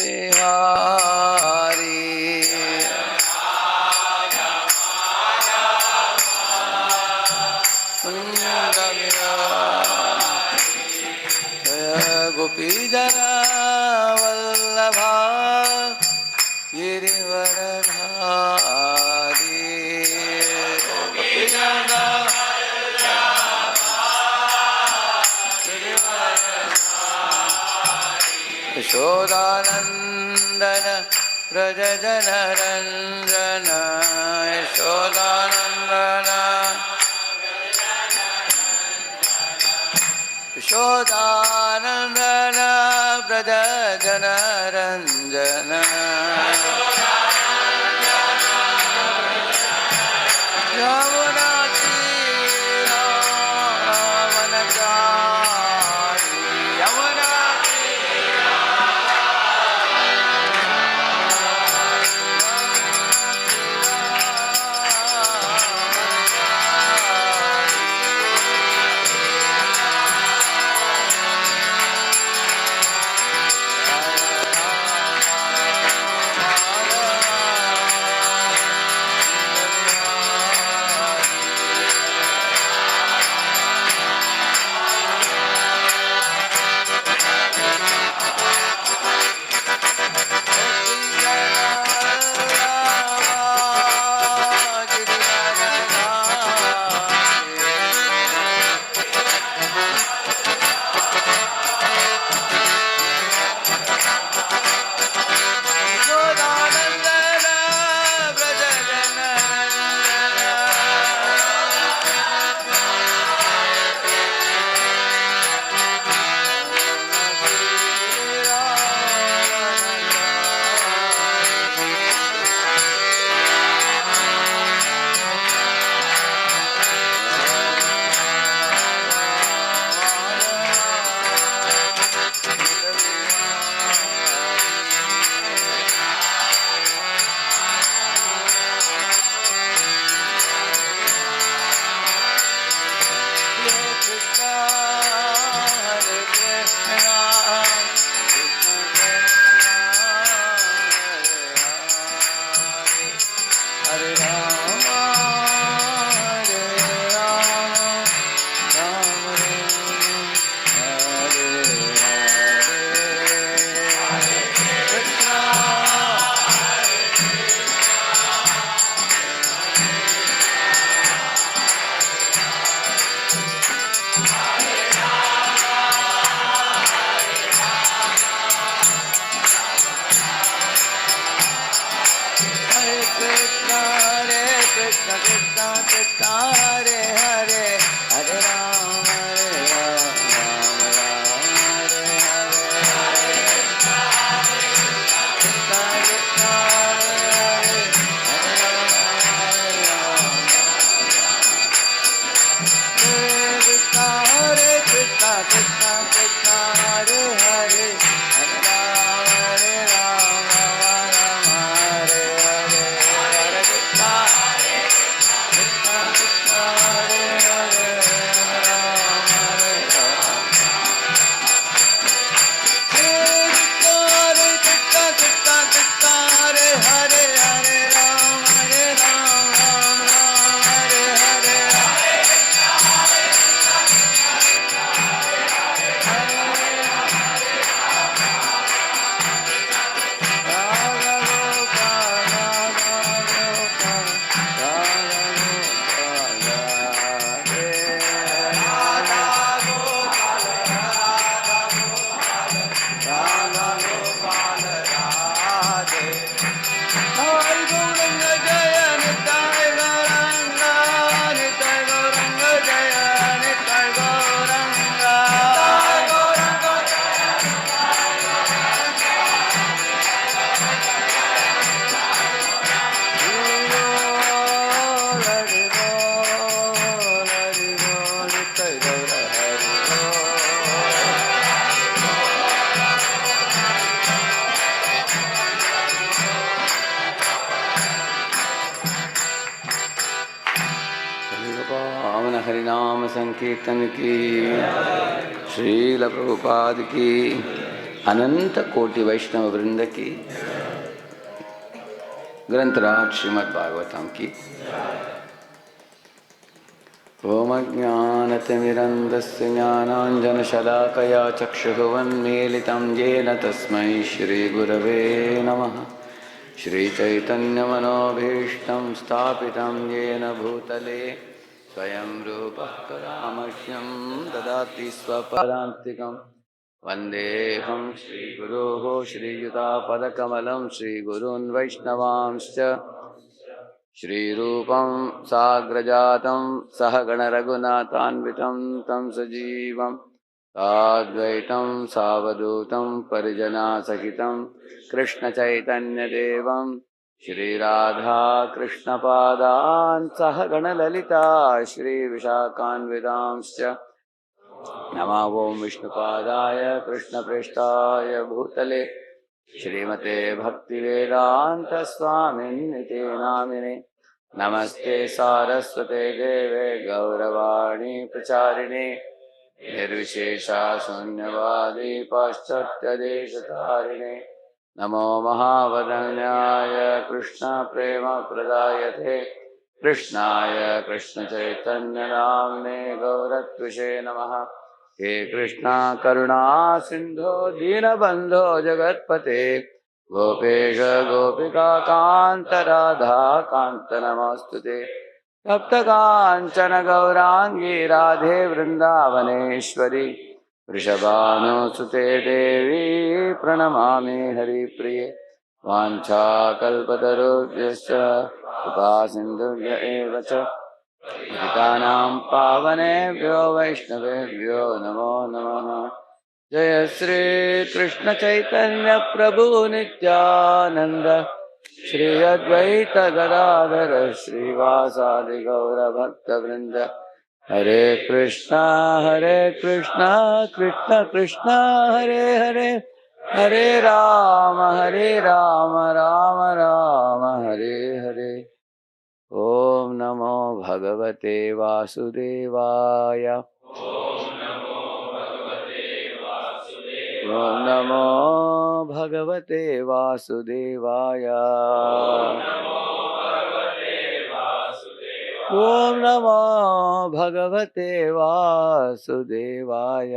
Hari. Gopi Jana Vallabha Girivaradhari. Gopi Jana Yashodanandana Braja Jana Ranjana. Yashodanandana Yashodanandana Braja Jana Ranjana. Yamuna Tira Vanachari. Yamuna हरिनाम संकीर्तन की, श्रील प्रभुपाद की। अनंत कोटि वैष्णव वृंद की, ग्रंथराज श्रीमद् भागवतम की। ओम ज्ञानतिमिरन्धस्य ज्ञानाञ्जनशलाकया चक्षुरुन्मीलितं येन तस्मै श्रीगुरवे नमः। श्रीचैतन्यमनोभीष्टं स्थापितं येन भूतले स्वयं रूपः कदामह्यं ददाति स्वपदान्तिकं। वन्देऽहं श्रीगुरोः श्रीयुतापदकमलं श्रीगुरून् वैष्णवांश्च श्रीरूपं साग्रजातं सहगणरघुनाथान्वितं तं सजीवं साद्वैतं सावधूतं परिजनासहितं कृष्णचैतन्यदेवं श्रीराधा कृष्णपादान् सहगणललिता श्रीविशाखान्वितांश्च नमो ओं विष्णुपादाय कृष्णप्रेष्ठाय भूतले श्रीमते भक्तिवेदांत स्वामिन्निते नामिने। नमस्ते सारस्वते देवे गौरवाणी प्रचारिणे निर्विशेषा शून्यवादी पाश्चात्यदेशतारिणे। नमो महावदन्याय कृष्ण प्रेम प्रदायते कृष्णाय कृष्ण चैतन्य नाम्ने गौरत्विषे नमः। हे कृष्णा करुणा सिंधो दीनबंधो जगत्पते गोपेश गोपिका कांत राधा कांत नमोस्तुते। तप्त कांचन गौरांगी राधे वृंदावनेश्वरी वृषभानुसुते देवी प्रणमामि हरिप्रिये। वाञ्छाकल्पतरुभ्यश्च कृपा सिन्धुभ्य एव च पतितानां पावनेभ्यो वैष्णवेभ्यो नमो नमः। जय श्री कृष्ण चैतन्य प्रभु नित्यानंद श्री अद्वैत गदाधर श्रीवासादि गौर भक्तवृंद। हरे कृष्णा कृष्ण कृष्ण हरे हरे, हरे राम राम राम हरे हरे। ओम नमो भगवते वासुदेवाय। ओम नमो भगवते वासुदेवाय। ओम नमो भगवते वासुदेवाय।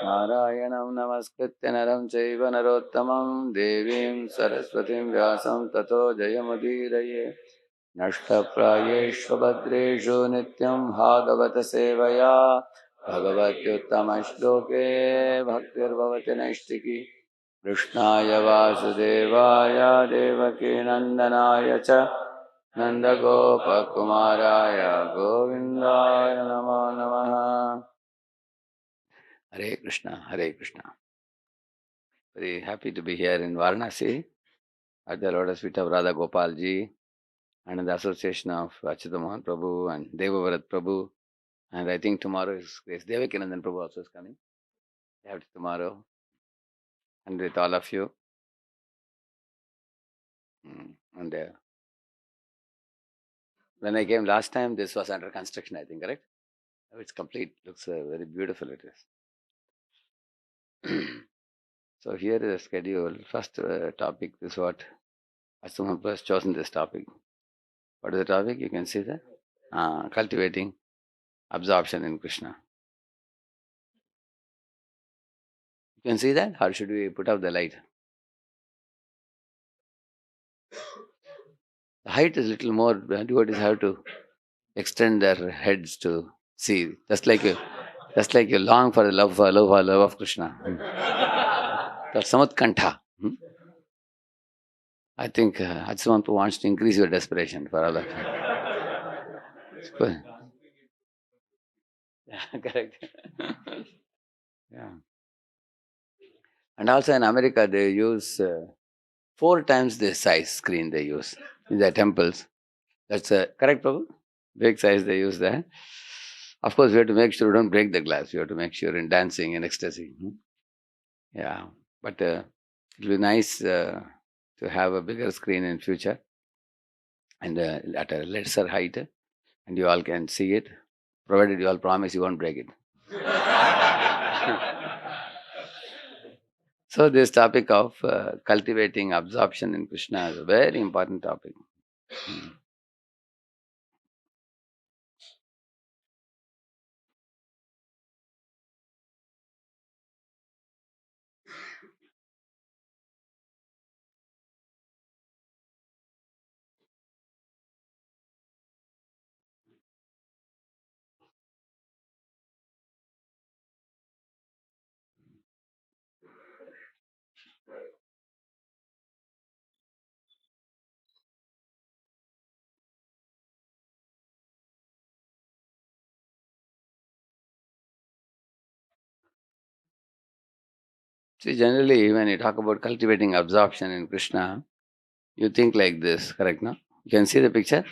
नारायणं नमस्कृत्य नरं चैव नरोत्तमं देवीं सरस्वतीं व्यासं ततो जयमुदीरये। नष्टप्रायेषु भद्रेषु नित्यं भागवत सेवया भगवत्युत्तमश्लोके भक्तिर्भवति नैष्टिकी। कृष्णाय वासुदेवाय देवकी नन्दनाय च नन्दगोपकुमाराय गोविन्दाय नमो नमः। Hare Krishna, Hare Krishna. Very happy to be here in Varanasi at the Lotus feet of Radha Gopal ji and in the association of Achyutamohan Prabhu and Devavrat Prabhu. And I think tomorrow is Grace Devakinandan Prabhu also is coming. Day after tomorrow. And with all of you. And when I came last time, this was under construction, I think, correct? Now it's complete. Looks very beautiful it is. So here is the schedule. First topic is what Achyutamohan Prabhu has chosen this topic. What is the topic? You can see that. Cultivating absorption in Krishna. You can see that? Or should we put up the light? The height is little more. Devotees have to extend their heads to see. Just like you long for the love of Krishna. That's samatkantha. I think Achyutamohan wants to increase your desperation for all that. Yeah, correct. Yeah. And also in America, they use 4 times the size screen they use in their temples. That's correct, Prabhu? Big size they use there. Of course, we have to make sure we don't break the glass. We have to make sure in dancing and ecstasy. Yeah, but it will be nice to have a bigger screen in future and at a lesser height, and you all can see it provided you all promise you won't break it. So this topic of cultivating absorption in Krishna is a very important topic. See, generally, when you talk about cultivating absorption in Krishna, you think like this, correct? No? You can see the picture?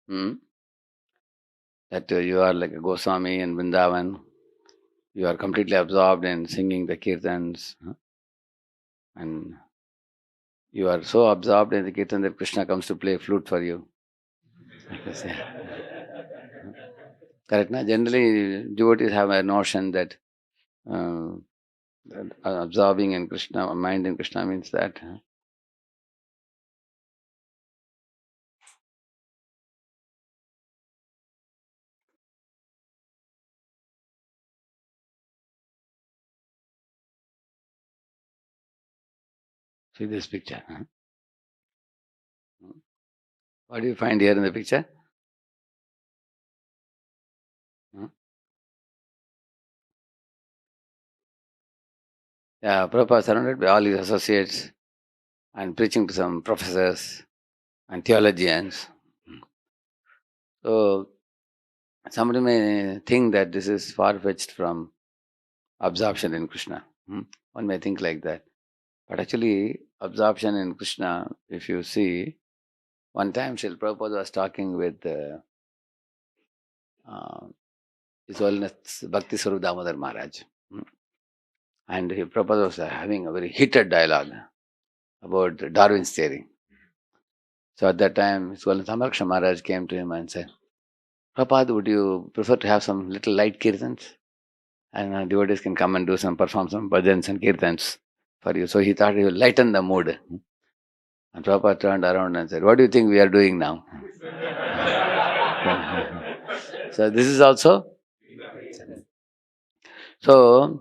That you are like a Goswami in Vrindavan. You are completely absorbed in singing the kirtans. And you are so absorbed in the kirtan that Krishna comes to play flute for you. Correct? Na? Generally, devotees have a notion that absorbing in Krishna, mind in Krishna means that. See this picture. What do you find here in the picture? Yeah, Prabhupada surrounded by all his associates and preaching to some professors and theologians. So, somebody may think that this is far-fetched from absorption in Krishna. One may think like that. But actually, absorption in Krishna, if you see, one time Srila Prabhupada was talking with His Holiness Bhakti Swarup Damodar Maharaj. And Prabhupada was having a very heated dialogue about Darwin's theory. So at that time, His Holiness Amarakshana Maharaj came to him and said, Prabhupada, would you prefer to have some little light kirtans? And devotees can come and perform some bhajans and kirtans for you. So he thought he would lighten the mood. And Prabhupada turned around and said, what do you think we are doing now? So this is also. So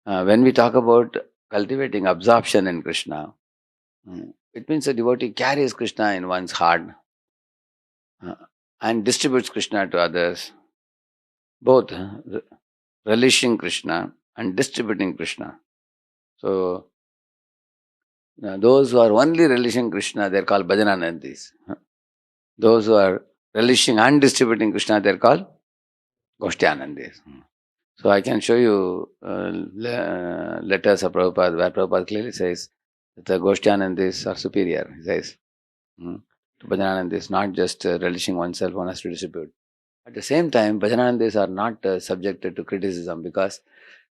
when we talk about cultivating absorption in Krishna, it means a devotee carries Krishna in one's heart and distributes Krishna to others, both relishing Krishna and distributing Krishna. So those who are only relishing Krishna, they are called bhajananandis. Those who are relishing and distributing Krishna, they are called goshtyanandis. So I can show you letters of Prabhupada where Prabhupada clearly says that the goshtyanandis are superior. He says to bhajananandis, not just relishing oneself, one has to distribute. At the same time, bhajananandis are not subjected to criticism because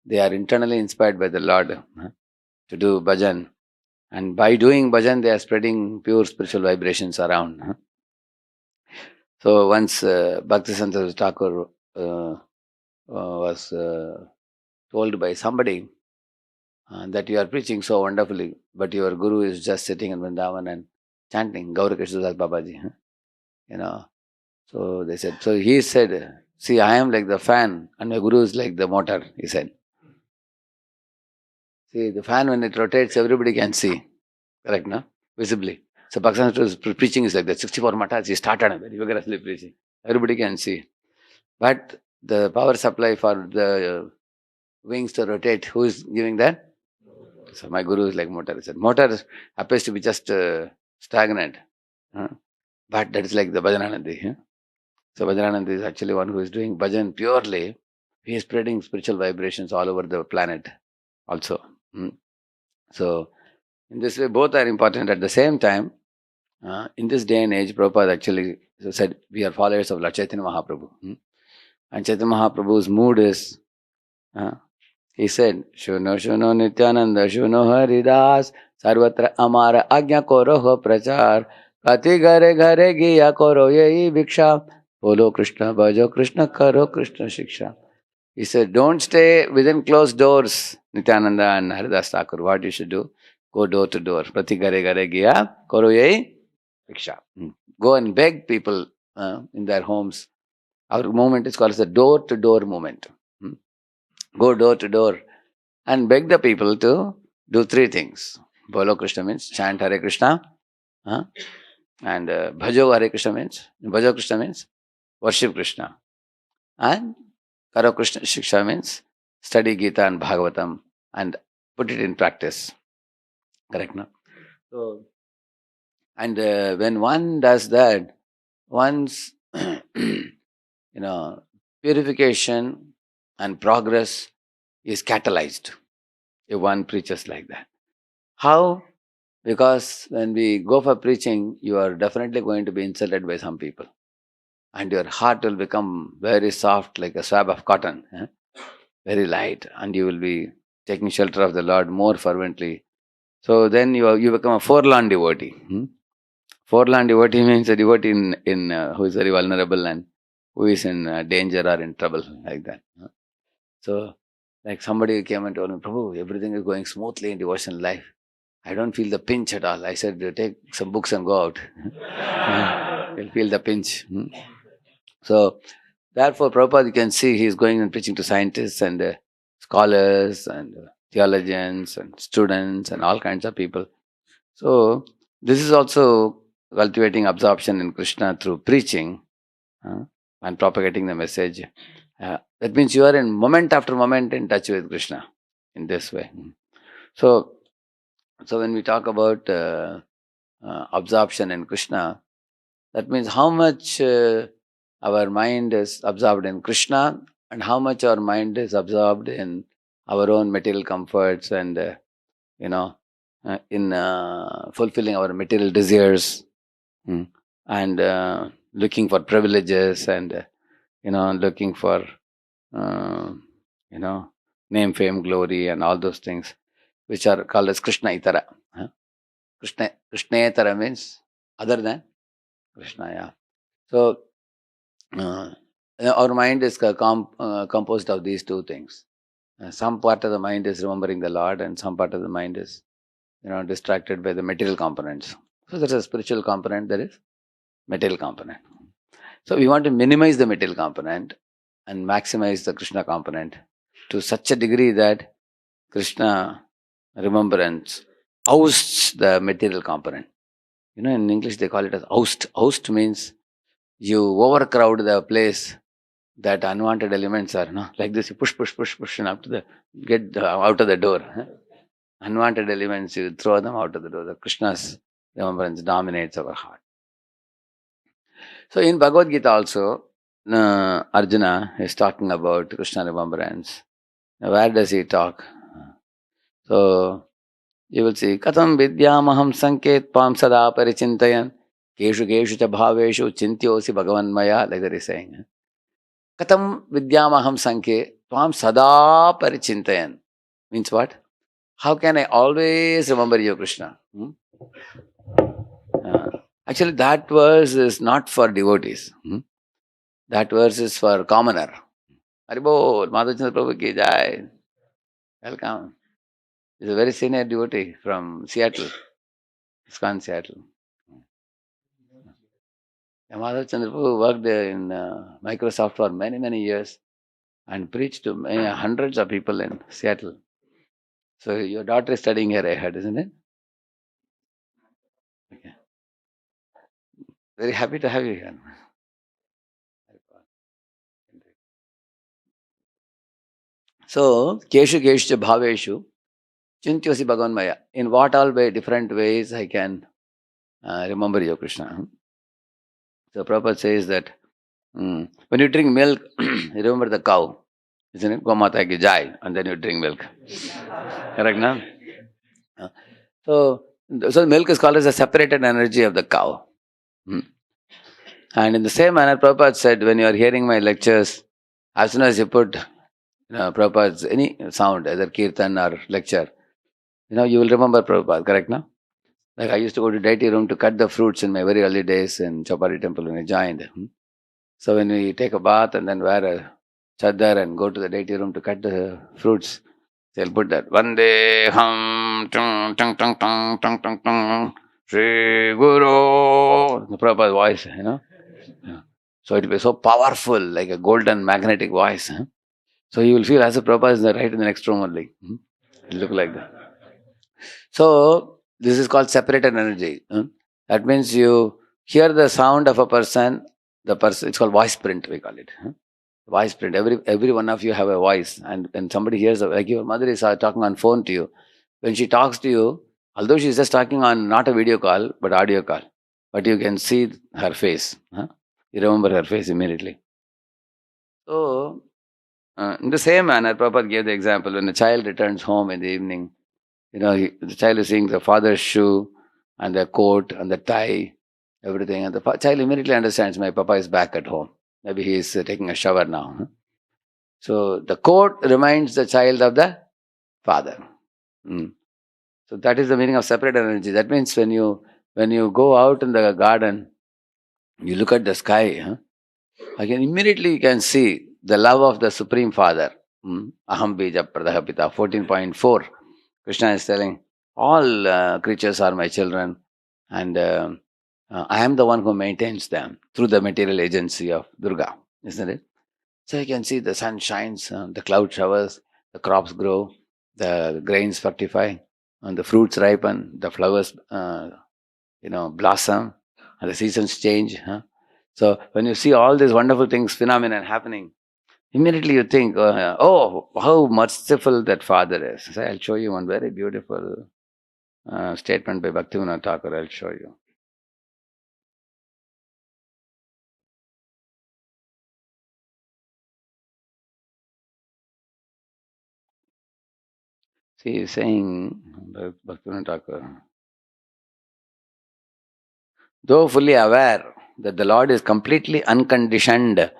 they are internally inspired by the Lord to do bhajan. And by doing bhajan, they are spreading pure spiritual vibrations around. So once Bhaktisanta Thakur was told by somebody that you are preaching so wonderfully, but your guru is just sitting in Vrindavan and chanting Gaura Krishna Das Babaji. So they said, so he said, see, I am like the fan and my guru is like the motor, he said. See, the fan, when it rotates, everybody can see. Correct, no? Visibly. So Bhaktivinoda's preaching is like that. 64 matas, he started very vigorously preaching. Everybody can see. But the power supply for the wings to rotate, who is giving that? So my guru is like motor. He said, motor appears to be just stagnant. But that is like the Bhajananandi. So Bhajananandi is actually one who is doing bhajan purely. He is spreading spiritual vibrations all over the planet also. So in this way, both are important. At the same time, in this day and age, Prabhupada actually said, we are followers of Lord Chaitanya Mahaprabhu. And Chaitanya Mahaprabhu's mood is, he said, Shuno Shuno Nityananda Shuno Haridas Sarvatra Amara Agnya Koro Ho Prachar Kati Gare Gare Giya Koro Yei Bhiksha Bolo Krishna, Bhajo Krishna, Karo Krishna Shiksha. He said, don't stay within closed doors, Nityananda and Haridas Thakur. What you should do? Go door to door. Prati gare gare gya, karo yai Shiksha. Go and beg people in their homes. Our movement is called as the door to door movement. Go door to door and beg the people to do three things. Bolo Krishna means chant Hare Krishna. And Bhajo Hare Krishna means, Bhajo Krishna means worship Krishna. And Karo Krishna Shiksha means study Gita and Bhagavatam and put it in practice. Correct, no? So, and when one does that, one's purification and progress is catalyzed if one preaches like that. How? Because when we go for preaching, you are definitely going to be insulted by some people. And your heart will become very soft like a swab of cotton, very light, and you will be taking shelter of the Lord more fervently. So then you become a forlorn devotee. Forlorn devotee means a devotee who is very vulnerable and who is in danger or in trouble, like that. So, like somebody came and told me, Prabhu, everything is going smoothly in devotional life. I don't feel the pinch at all. I said, take some books and go out. You'll feel the pinch. So, therefore, Prabhupada, you can see he is going and preaching to scientists and scholars and theologians and students and all kinds of people. So, this is also cultivating absorption in Krishna through preaching and propagating the message. That means you are in moment after moment in touch with Krishna in this way. So when we talk about absorption in Krishna, that means how much our mind is absorbed in Krishna and how much our mind is absorbed in our own material comforts and, in fulfilling our material desires and looking for privileges and, looking for, name, fame, glory and all those things which are called as Krishna Itara. Krishna Itara means other than Krishna, yeah. So, our mind is composed of these two things. Some part of the mind is remembering the Lord and some part of the mind is, distracted by the material components. So there's a spiritual component, there is material component. So we want to minimize the material component and maximize the Krishna component to such a degree that Krishna remembrance ousts the material component. In English they call it as oust. Oust means you overcrowd the place that unwanted elements are, like this, you push and up to get out of the door. Unwanted elements, you throw them out of the door. The Krishna's remembrance dominates our heart. So in Bhagavad Gita also, Arjuna is talking about Krishna remembrance. Now, where does he talk? So you will see, Katham vidyamaham sanket pam sada parichintayan keshu cha bhaveshu chintyosi bhagavanmaya, like that is saying. Katham vidyamaham sanke tvam sada parichintayan. Means what? How can I always remember you, Krishna? Actually, that verse is not for devotees. That verse is for commoner. Haribol, Madhachandra Prabhu ki jai. Welcome. He's a very senior devotee from Seattle. ISKCON Seattle. Madhachandra Prabhu worked in Microsoft for many, many years and preached to hundreds of people in Seattle. So your daughter is studying here, I heard, isn't it? Okay. Very happy to have you here. So, Keshu Bhaveshu, Chintyosi Bhagavanmaya. In what all way, different ways I can remember you, Krishna. So, Prabhupada says that when you drink milk, you remember the cow, isn't it? Gomata ki jai, and then you drink milk. Correct, no? So milk is called as a separated energy of the cow. And in the same manner, Prabhupada said, when you are hearing my lectures, as soon as you put Prabhupada's any sound, either kirtan or lecture, you will remember Prabhupada, correct, no? Like I used to go to deity room to cut the fruits in my very early days in Chapari temple when I joined. So when we take a bath and then wear a chadar and go to the deity room to cut the fruits, they'll put that Vande Ham tung tung tung tung tung tung tung Shri Guru, the proper voice, Yeah. So it will be so powerful, like a golden magnetic voice. So you will feel as if Prabhupada is right in the next room only. It'll look like that. So this is called separated energy. That means you hear the sound of a person, it's called voice print, we call it. Voice print. Every one of you have a voice. And when somebody hears, like your mother is talking on phone to you, when she talks to you, although she's just talking on not a video call, but audio call, but you can see her face. You remember her face immediately. So, in the same manner, Prabhupada gave the example when a child returns home in the evening, the child is seeing the father's shoe and the coat and the tie, everything, and the child immediately understands my papa is back at home. Maybe he is taking a shower now. So the coat reminds the child of the father. So that is the meaning of separate energy. That means when you go out in the garden, you look at the sky. Again, immediately you can see the love of the Supreme Father. Aham bija pradaha pita, 14.4. Krishna is telling, all creatures are my children, and I am the one who maintains them through the material agency of Durga, isn't it? So you can see the sun shines, the cloud showers, the crops grow, the grains fructify, and the fruits ripen, the flowers, blossom, and the seasons change. So when you see all these wonderful things, phenomenon happening, immediately you think, oh, how merciful that Father is. So I'll show you one very beautiful statement by Bhaktivinoda Thakur. I'll show you. See, he's saying, Bhaktivinoda Thakur, though fully aware that the Lord is completely unconditioned,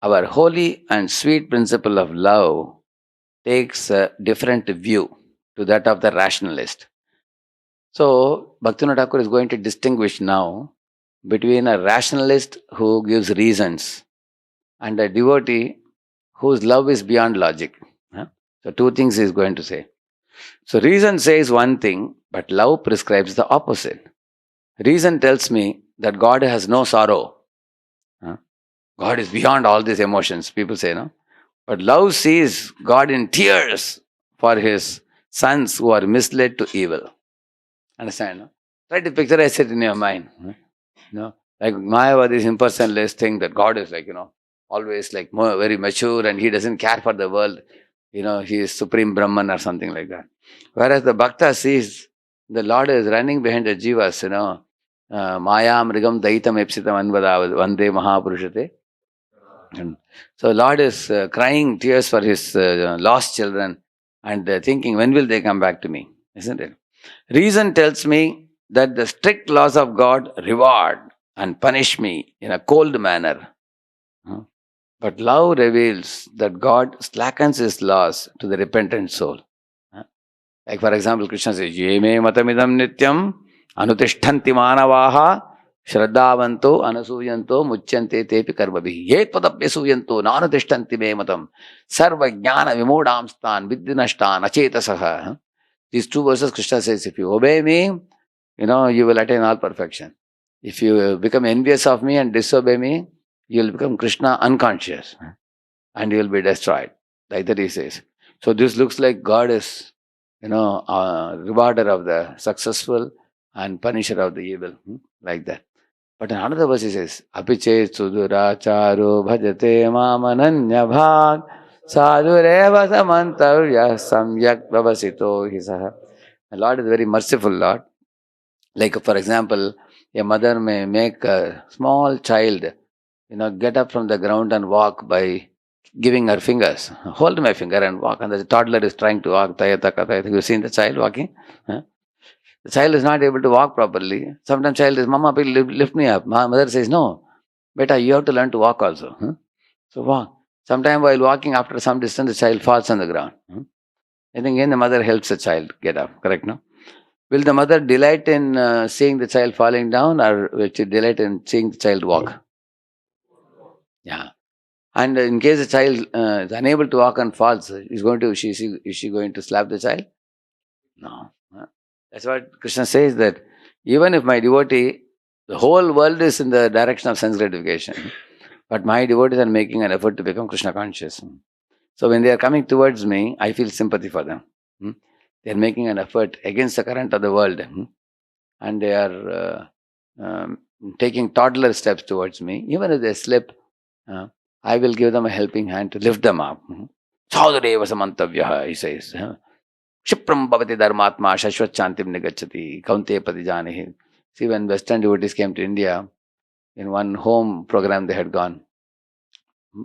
our holy and sweet principle of love takes a different view to that of the rationalist. So, Bhaktivinoda Thakur is going to distinguish now between a rationalist who gives reasons and a devotee whose love is beyond logic. So, two things he is going to say. So, reason says one thing, but love prescribes the opposite. Reason tells me that God has no sorrow. God is beyond all these emotions, people say, no? But love sees God in tears for his sons who are misled to evil. Understand? No? Try to picturize it in your mind. Like Mayavadi's impersonalist think that God is always very mature and he doesn't care for the world. He is Supreme Brahman or something like that. Whereas the Bhakta sees the Lord is running behind the jivas, Maya Mrigam Daitam Epsitam Anvada Vande Mahapurushate. And so Lord is crying tears for his lost children and thinking, when will they come back to me? Isn't it? Reason tells me that the strict laws of God reward and punish me in a cold manner. But love reveals that God slackens his laws to the repentant soul. Like for example, Krishna says, Ye me matamidam nityam anutishtanti manavaha shraddhavanto anasuyanto muchyante tepi karmabhi ye tadapyasuyanto nanutishtanti me matam sarva jnana vimodamstan viddinashtan achetasaha. These two verses Krishna says, if you obey me, you will attain all perfection. If you become envious of me and disobey me, you will become Krishna unconscious and you will be destroyed. Like that he says. So this looks like God is, rewarder of the successful and punisher of the evil. Like that. But in another verse he says, Apiche suduracharo bhajate mamananya bhag sadhureva samantavya samyak vavasito hisaha. The Lord is very merciful Lord. Like for example, a mother may make a small child, get up from the ground and walk by giving her fingers. Hold my finger and walk. And the toddler is trying to walk. You've seen the child walking? The child is not able to walk properly. Sometimes child is, Mama, please lift me up. Mother says, no, beta, you have to learn to walk also. So walk. Sometimes while walking, after some distance, the child falls on the ground. I think again the mother helps the child get up. Correct, no? Will the mother delight in seeing the child falling down, or will she delight in seeing the child walk? Yeah. And in case a child is unable to walk and falls, is she going to slap the child? No. That's what Krishna says, that even if my devotee, the whole world is in the direction of sense gratification, but my devotees are making an effort to become Krishna conscious. So when they are coming towards me, I feel sympathy for them. They are making an effort against the current of the world, and they are taking toddler steps towards me. Even if they slip, uh, I will give them a helping hand to lift them up. Saudhareva samantavyaha, he says. Kshipram bhavati dharmatma shashvat chantim nigachati kaunte patijanihi. See, when Western devotees came to India, in one home program they had gone,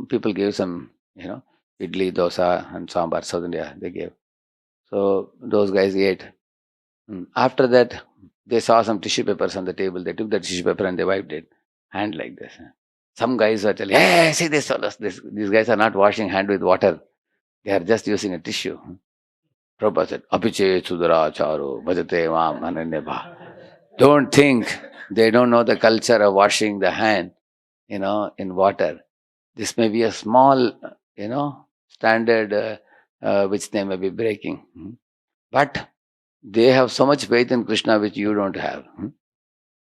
people gave some, idli, dosa and sambar, South India, they gave. So those guys ate. After that, they saw some tissue papers on the table. They took the tissue paper and they wiped it. Hand like this. Some guys were telling, hey, see this fellows, these guys are not washing hand with water. They are just using a tissue. Prabhupada said, Apiche Sudara Charo, Bhajate Mam Ananyabha. Don't think they don't know the culture of washing the hand, in water. This may be a small, standard which they may be breaking. But they have so much faith in Krishna which you don't have.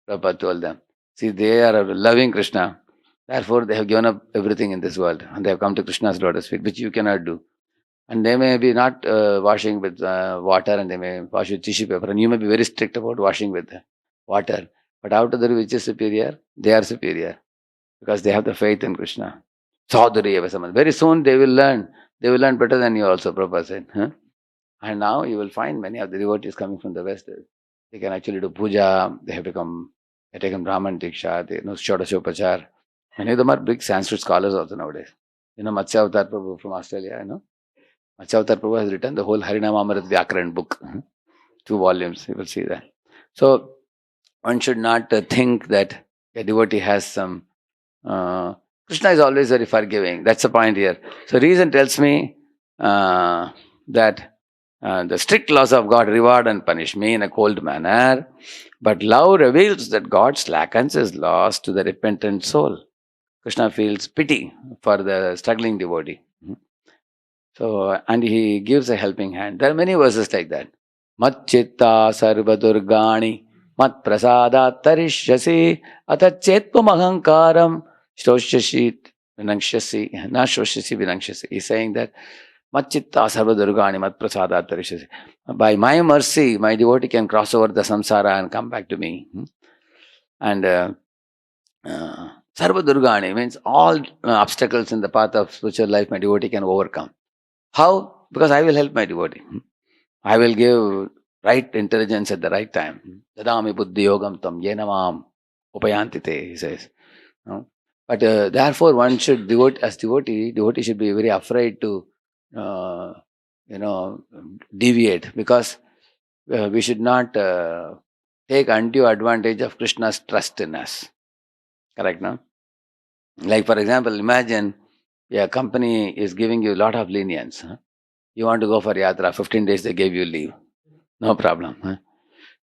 Prabhupada told them. See, they are loving Krishna. Therefore, they have given up everything in this world and they have come to Krishna's lotus feet, which you cannot do. And they may be not washing with water, and they may wash with tissue paper, and you may be very strict about washing with water. But out of the which is superior? They are superior because they have the faith in Krishna. Sadhuri Evasaman. Very soon they will learn. They will learn better than you also, Prabhupada said. And now you will find many of the devotees coming from the West. They can actually do puja. They have taken Brahman Diksha. They know Shodashopachar. Many of them are big Sanskrit scholars also nowadays. Matsya Avatar Prabhu from Australia, Matsya Prabhu has written the whole Harinamamarat Vyakaran book, 2 volumes, you will see that. So, one should not think that a devotee has some... Krishna is always very forgiving. That's the point here. So, reason tells me that the strict laws of God reward and punish me in a cold manner, but love reveals that God slackens his laws to the repentant soul. Krishna feels pity for the struggling devotee. So, and he gives a helping hand. There are many verses like that. Mat chitta sarva durgani mat prasadat tarishyasi atachetvam ahankaram shoshyasi vinangshasi na shoshyasi vinangshasi. He's saying that mat chitta sarva durgani mat prasadat tarishyasi. By my mercy, my devotee can cross over the samsara and come back to me. And sarva durgani means all obstacles in the path of spiritual life my devotee can overcome. How? Because I will help my devotee. I will give right intelligence at the right time. Dadami buddhi yogam tam yenamam upayantite, he says. But therefore one should devotee should be very afraid to, deviate, because we should not take undue advantage of Krishna's trust in us. Correct, no? Like for example, imagine a company is giving you a lot of lenience. You want to go for yatra, 15 days they gave you leave. No problem.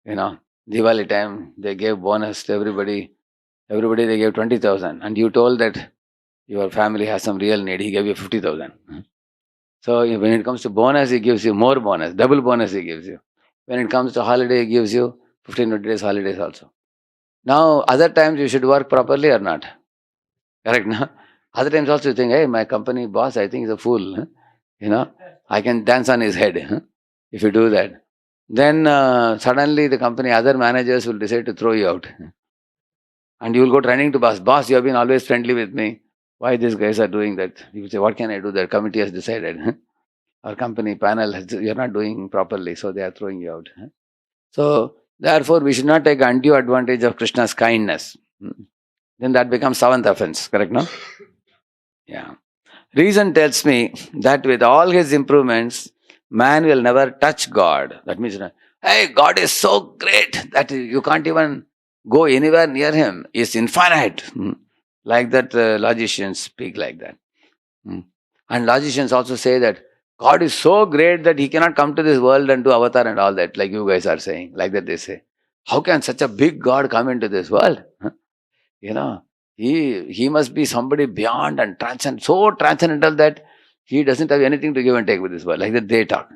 Diwali time, they gave bonus to everybody. Everybody they gave 20,000. And you told that your family has some real need. He gave you 50,000. So when it comes to bonus, he gives you more bonus. Double bonus he gives you. When it comes to holiday, he gives you 15 days holidays also. Now, other times you should work properly or not. Correct, no? Other times also you think, hey, my company boss, I think he's a fool. I can dance on his head if you do that. Then suddenly the company, other managers will decide to throw you out. And you will go running to boss. Boss, you have been always friendly with me. Why these guys are doing that? You will say, what can I do? The committee has decided. Our company panel, you're not doing properly, so they are throwing you out. So, therefore, we should not take undue advantage of Krishna's kindness. Then that becomes 7th offense. Correct, no? Yeah. Reason tells me that with all his improvements, man will never touch God. That means, hey, God is so great that you can't even go anywhere near him. He's infinite. Like that, logicians speak like that. And logicians also say that God is so great that he cannot come to this world and do avatar and all that, like you guys are saying. Like that they say. How can such a big God come into this world? He must be somebody beyond and transcendent, so transcendental that he doesn't have anything to give and take with this world. Like that they talk.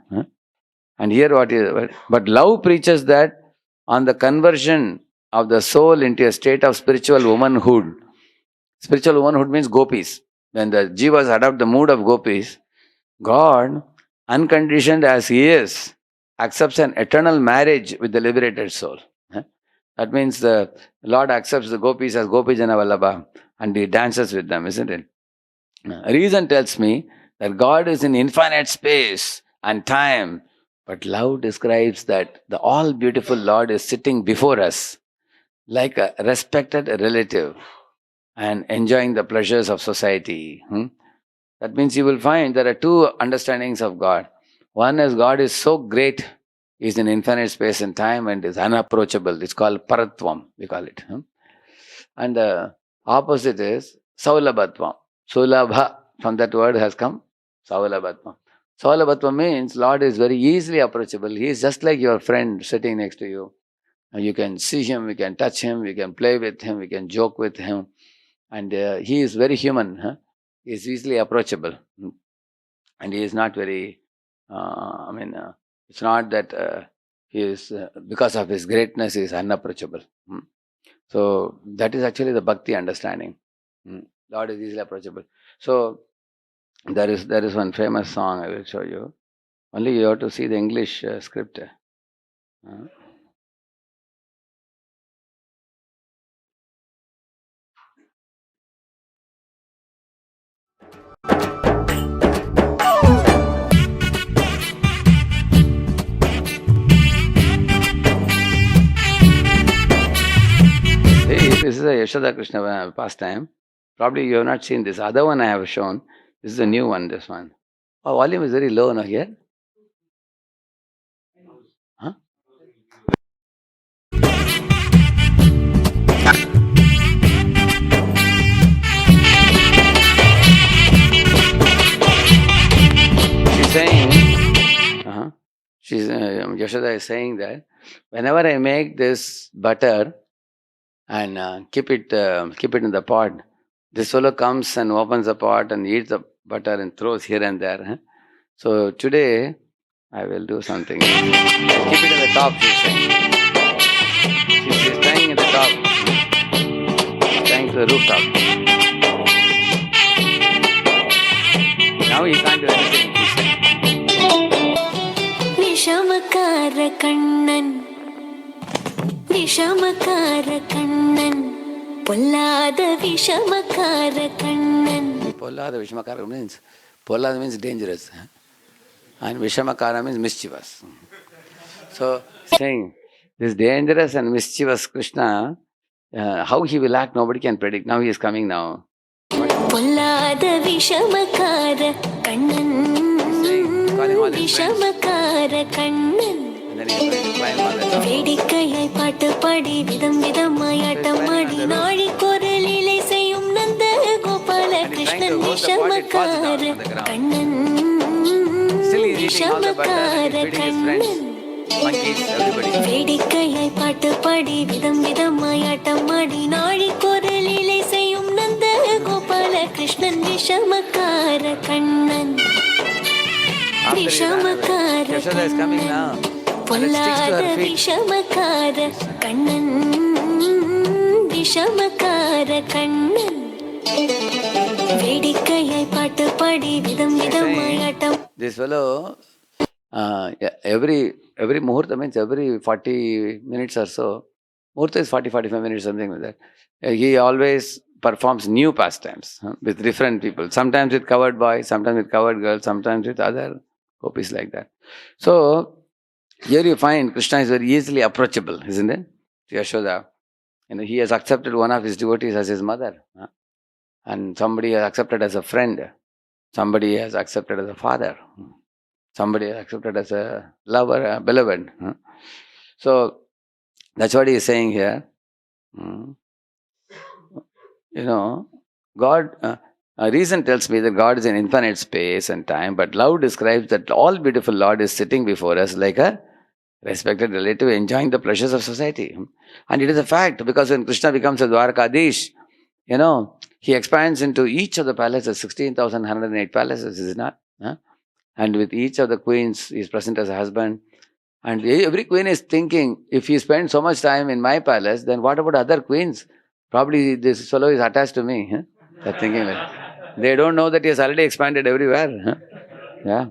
And here what is, but love preaches that on the conversion of the soul into a state of spiritual womanhood. Spiritual womanhood means gopis. When the jivas adopt the mood of gopis, God, unconditioned as He is, accepts an eternal marriage with the liberated soul. That means the Lord accepts the gopis as Gopijana Vallabha and He dances with them, isn't it? Reason tells me that God is in infinite space and time, but love describes that the all beautiful Lord is sitting before us like a respected relative and enjoying the pleasures of society. That means you will find there are two understandings of God. One is God is so great, He is in infinite space and time and is unapproachable. It's called Paratvam, we call it. And the opposite is Saulabhatvam. Sulabha, from that word has come Saulabhatvam. Saulabhatvam means Lord is very easily approachable. He is just like your friend sitting next to you. You can see Him, you can touch Him, you can play with Him, you can joke with Him. And He is very human. He is easily approachable. And He is not very, it's not that He is, because of His greatness, He is unapproachable. So that is actually the bhakti understanding. Lord is easily approachable. So there is one famous song I will show you. Only you have to see the English script. This is a Yashoda Krishna pastime. Probably you have not seen this. Other one I have shown. This is a new one, this one. Oh, volume is very low now here. Huh? She's saying, Yashoda is saying that whenever I make this butter and keep it in the pot, this fellow comes and opens the pot and eats the butter and throws here and there. So today I will do something. Keep it in the top, she's saying. She's trying in the top. Trying to the rooftop. Now he can't do anything. Vishamakkara Kannan Vishamakkara Kannan பொல்லாத Vishamakkara Kannan. Pollada Vishamakara means Pollada means dangerous. And Vishamakara means mischievous. So saying this dangerous and mischievous Krishna, how he will act nobody can predict. Now he is coming now. பொல்லாத விஷமக்கார கண்ணன் விஷமக்கார கண்ணன் வேடிக்கையாய் பாட்டு பாடி விதம் விதமாய் ஆட்டமாடி நாழி குரலிலை செய்யும் நந்த கோபால கிருஷ்ணன் விஷமக்கார கண்ணன் விஷமக்கார கண்ணன் வேடிக்கையாய் பாட்டு பாடி விதம் விதமாய் ஆட்டமாடி நாழி குரலிலை செய்யும் நந்த கோபால கிருஷ்ணன் விஷமக்கார கண்ணன் விஷமக்கார கண்ணன் பொல்லாத விஷமக்கார கண்ணன் விஷமக்கார கண்ணன் வேடிக்கையாய் பாட்டு பாடி விதம் விதமாய் ஆட்டம். This fellow, every muhurta means every 40 minutes or so. Muhurta is 40-45 minutes, something like that. He always performs new pastimes with different people. Sometimes with covered boys, sometimes with covered girls, sometimes with other gopis like that. So here you find Krishna is very easily approachable, isn't it? Yashoda. He has accepted one of his devotees as his mother. And somebody has accepted as a friend. Somebody has accepted as a father. Somebody has accepted as a lover, a beloved. So that's what he is saying here. God, reason tells me that God is in infinite space and time, but love describes that all beautiful Lord is sitting before us like a respected relative enjoying the pleasures of society. And it is a fact, because when Krishna becomes a Dwarkadish, he expands into each of the palaces, 16,108 palaces, is it not? Huh? And with each of the queens, he is present as a husband. And every queen is thinking, if he spends so much time in my palace, then what about other queens? Probably this fellow is attached to me. Huh? They're thinking like, they don't know that he has already expanded everywhere. Huh? Yeah.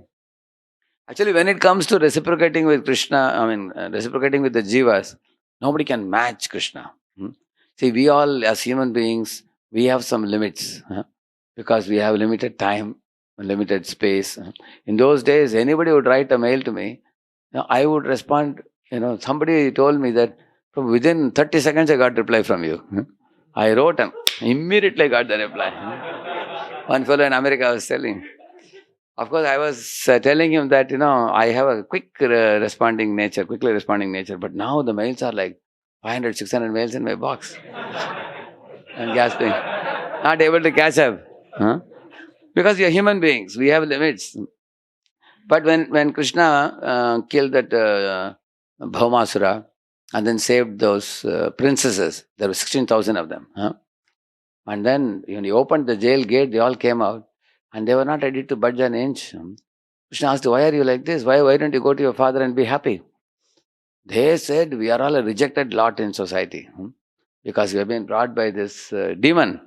Actually, when it comes to reciprocating with Krishna, reciprocating with the jivas, nobody can match Krishna. See, we all as human beings, we have some limits because we have limited time, limited space. In those days, anybody would write a mail to me, I would respond. Somebody told me that from within 30 seconds I got reply from you. I wrote and immediately got the reply. One fellow in America was telling. Of course, I was telling him that, I have a quickly responding nature, but now the mails are like 500, 600 mails in my box. I'm gasping. Not able to catch up. Huh? Because we are human beings, we have limits. But when Krishna killed that Bhaumasura and then saved those princesses, there were 16,000 of them. Huh? And then when he opened the jail gate, they all came out and they were not ready to budge an inch. Krishna asked, why are you like this? Why don't you go to your father and be happy? They said, we are all a rejected lot in society because we have been brought by this demon.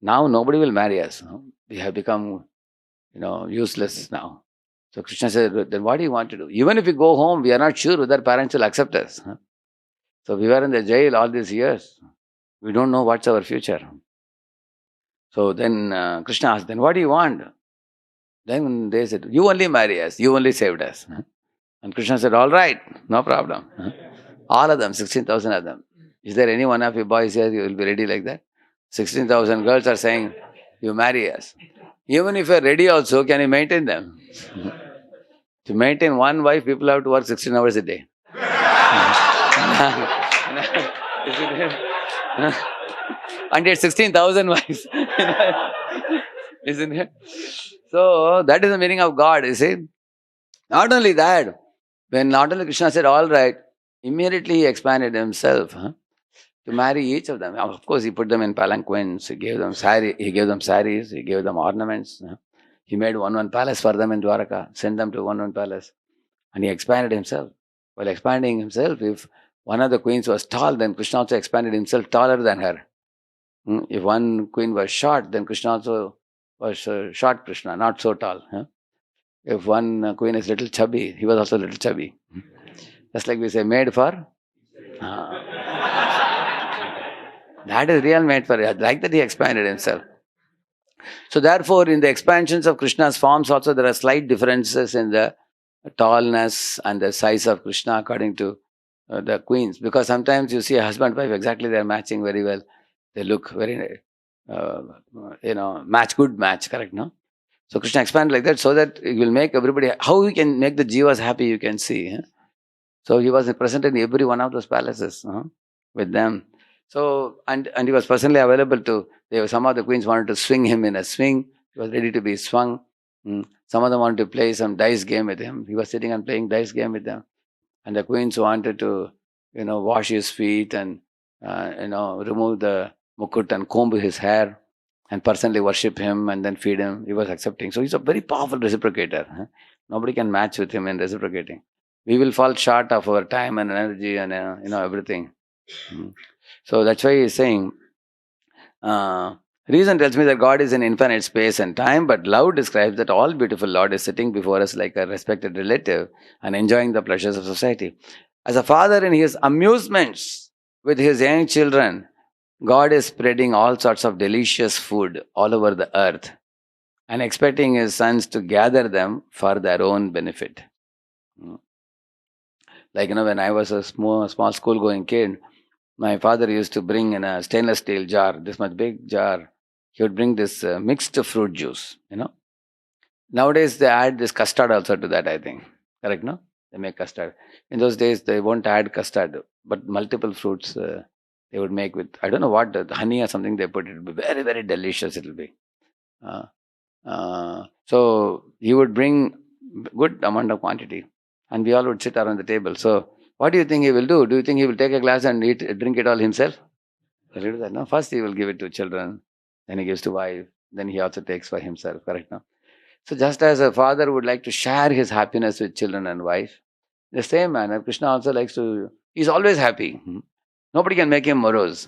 Now nobody will marry us. We have become, useless now. So Krishna said, then what do you want to do? Even if we go home, we are not sure whether parents will accept us. So we were in the jail all these years. We don't know what's our future. So then Krishna asked, then what do you want? Then they said, you only marry us, you only saved us. And Krishna said, all right, no problem. All of them, 16,000 of them. Is there any one of you boys here who will be ready like that? 16,000 girls are saying, you marry us. Even if you are ready also, can you maintain them? To maintain one wife, people have to work 16 hours a day. And it's 16,000 wives. Isn't it? So that is the meaning of God, you see. Not only that, when not only Krishna said, all right, immediately he expanded himself to marry each of them. Of course, he put them in palanquins, he gave them saris, he gave them ornaments. He made one palace for them in Dwaraka, sent them to one palace. And he expanded himself. While expanding himself, if one of the queens was tall, then Krishna also expanded himself taller than her. If one queen was short, then Krishna also was short Krishna, not so tall. If one queen is little chubby, he was also little chubby. Just like we say, made for. That is real made for. Like that he expanded himself. So therefore, in the expansions of Krishna's forms also, there are slight differences in the tallness and the size of Krishna according to the queens. Because sometimes you see a husband and wife, exactly they are matching very well. They look very, good match, correct, no? So Krishna expanded like that so that it will make everybody, how he can make the jivas happy, you can see. So he was present in every one of those palaces with them. So, and he was personally available to, some of the queens wanted to swing him in a swing. He was ready to be swung. Some of them wanted to play some dice game with him. He was sitting and playing dice game with them. And the queens wanted to, wash his feet and, remove the mukut and comb his hair and personally worship him and then feed him. He was accepting. So he's a very powerful reciprocator. Nobody can match with him in reciprocating. We will fall short of our time and energy and, everything. So that's why he's saying, reason tells me that God is in infinite space and time, but love describes that all beautiful Lord is sitting before us like a respected relative and enjoying the pleasures of society. As a father in his amusements with his young children, God is spreading all sorts of delicious food all over the earth and expecting his sons to gather them for their own benefit. Like, when I was a small school-going kid, my father used to bring in a stainless steel jar, this much big jar. He would bring this mixed fruit juice, Nowadays, they add this custard also to that, I think. Correct, no? They make custard. In those days, they won't add custard, but multiple fruits they would make with, I don't know what, the honey or something they put. It would be very, very delicious, it will be. So, he would bring good amount of quantity. And we all would sit around the table. So, what do you think he will do? Do you think he will take a glass and drink it all himself? He'll do that, no? First he will give it to children, then he gives to wife, then he also takes for himself, correct, no? So just as a father would like to share his happiness with children and wife, the same manner, Krishna also likes to, he's always happy. Nobody can make him morose.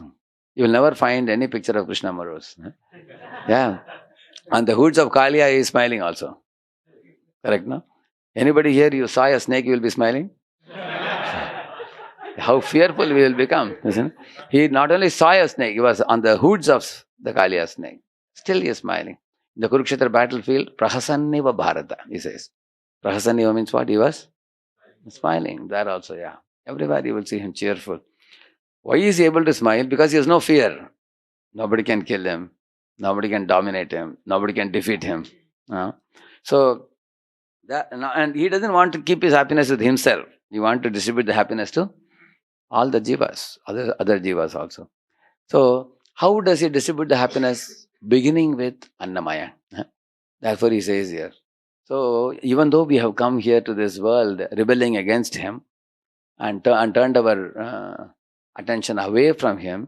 You will never find any picture of Krishna morose. Yeah. On the hoods of Kaliya, he is smiling also. Correct, no? Anybody here, you saw a snake, you will be smiling? How fearful we will become, isn't it? He not only saw a snake, he was on the hoods of the Kaliya snake. Still he is smiling. In the Kurukshetra battlefield, Prahasanniva Bharata, he says. Prahasanniva means what? He was smiling. There also, yeah. Everywhere you will see him cheerful. Why is he able to smile? Because he has no fear. Nobody can kill him. Nobody can dominate him. Nobody can defeat him. So, and he doesn't want to keep his happiness with himself. He wants to distribute the happiness to all the jivas, other jivas also. So, how does he distribute the happiness? Beginning with Annamaya. Therefore, he says here. So, even though we have come here to this world rebelling against him and turned our attention away from him,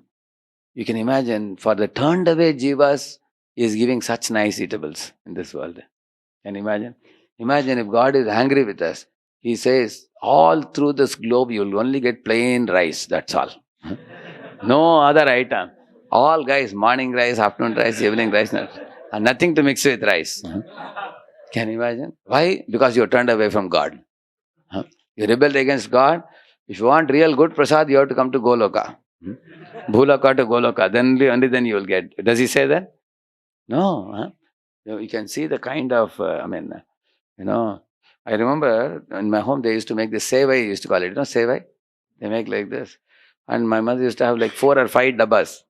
you can imagine for the turned away jivas, he is giving such nice eatables in this world. Can you imagine? Imagine if God is angry with us. He says, all through this globe, you will only get plain rice. That's all. No other item. All guys, morning rice, afternoon rice, evening rice, and nothing to mix with rice. Can you imagine? Why? Because you are turned away from God. You rebelled against God. If you want real good prasad, you have to come to Goloka. Bhulaka to Goloka. Then only then you will get. Does he say that? No. You can see the kind of, I remember in my home they used to make this sevai, used to call it, sevai. They make like this. And my mother used to have like 4 or 5 dabbas.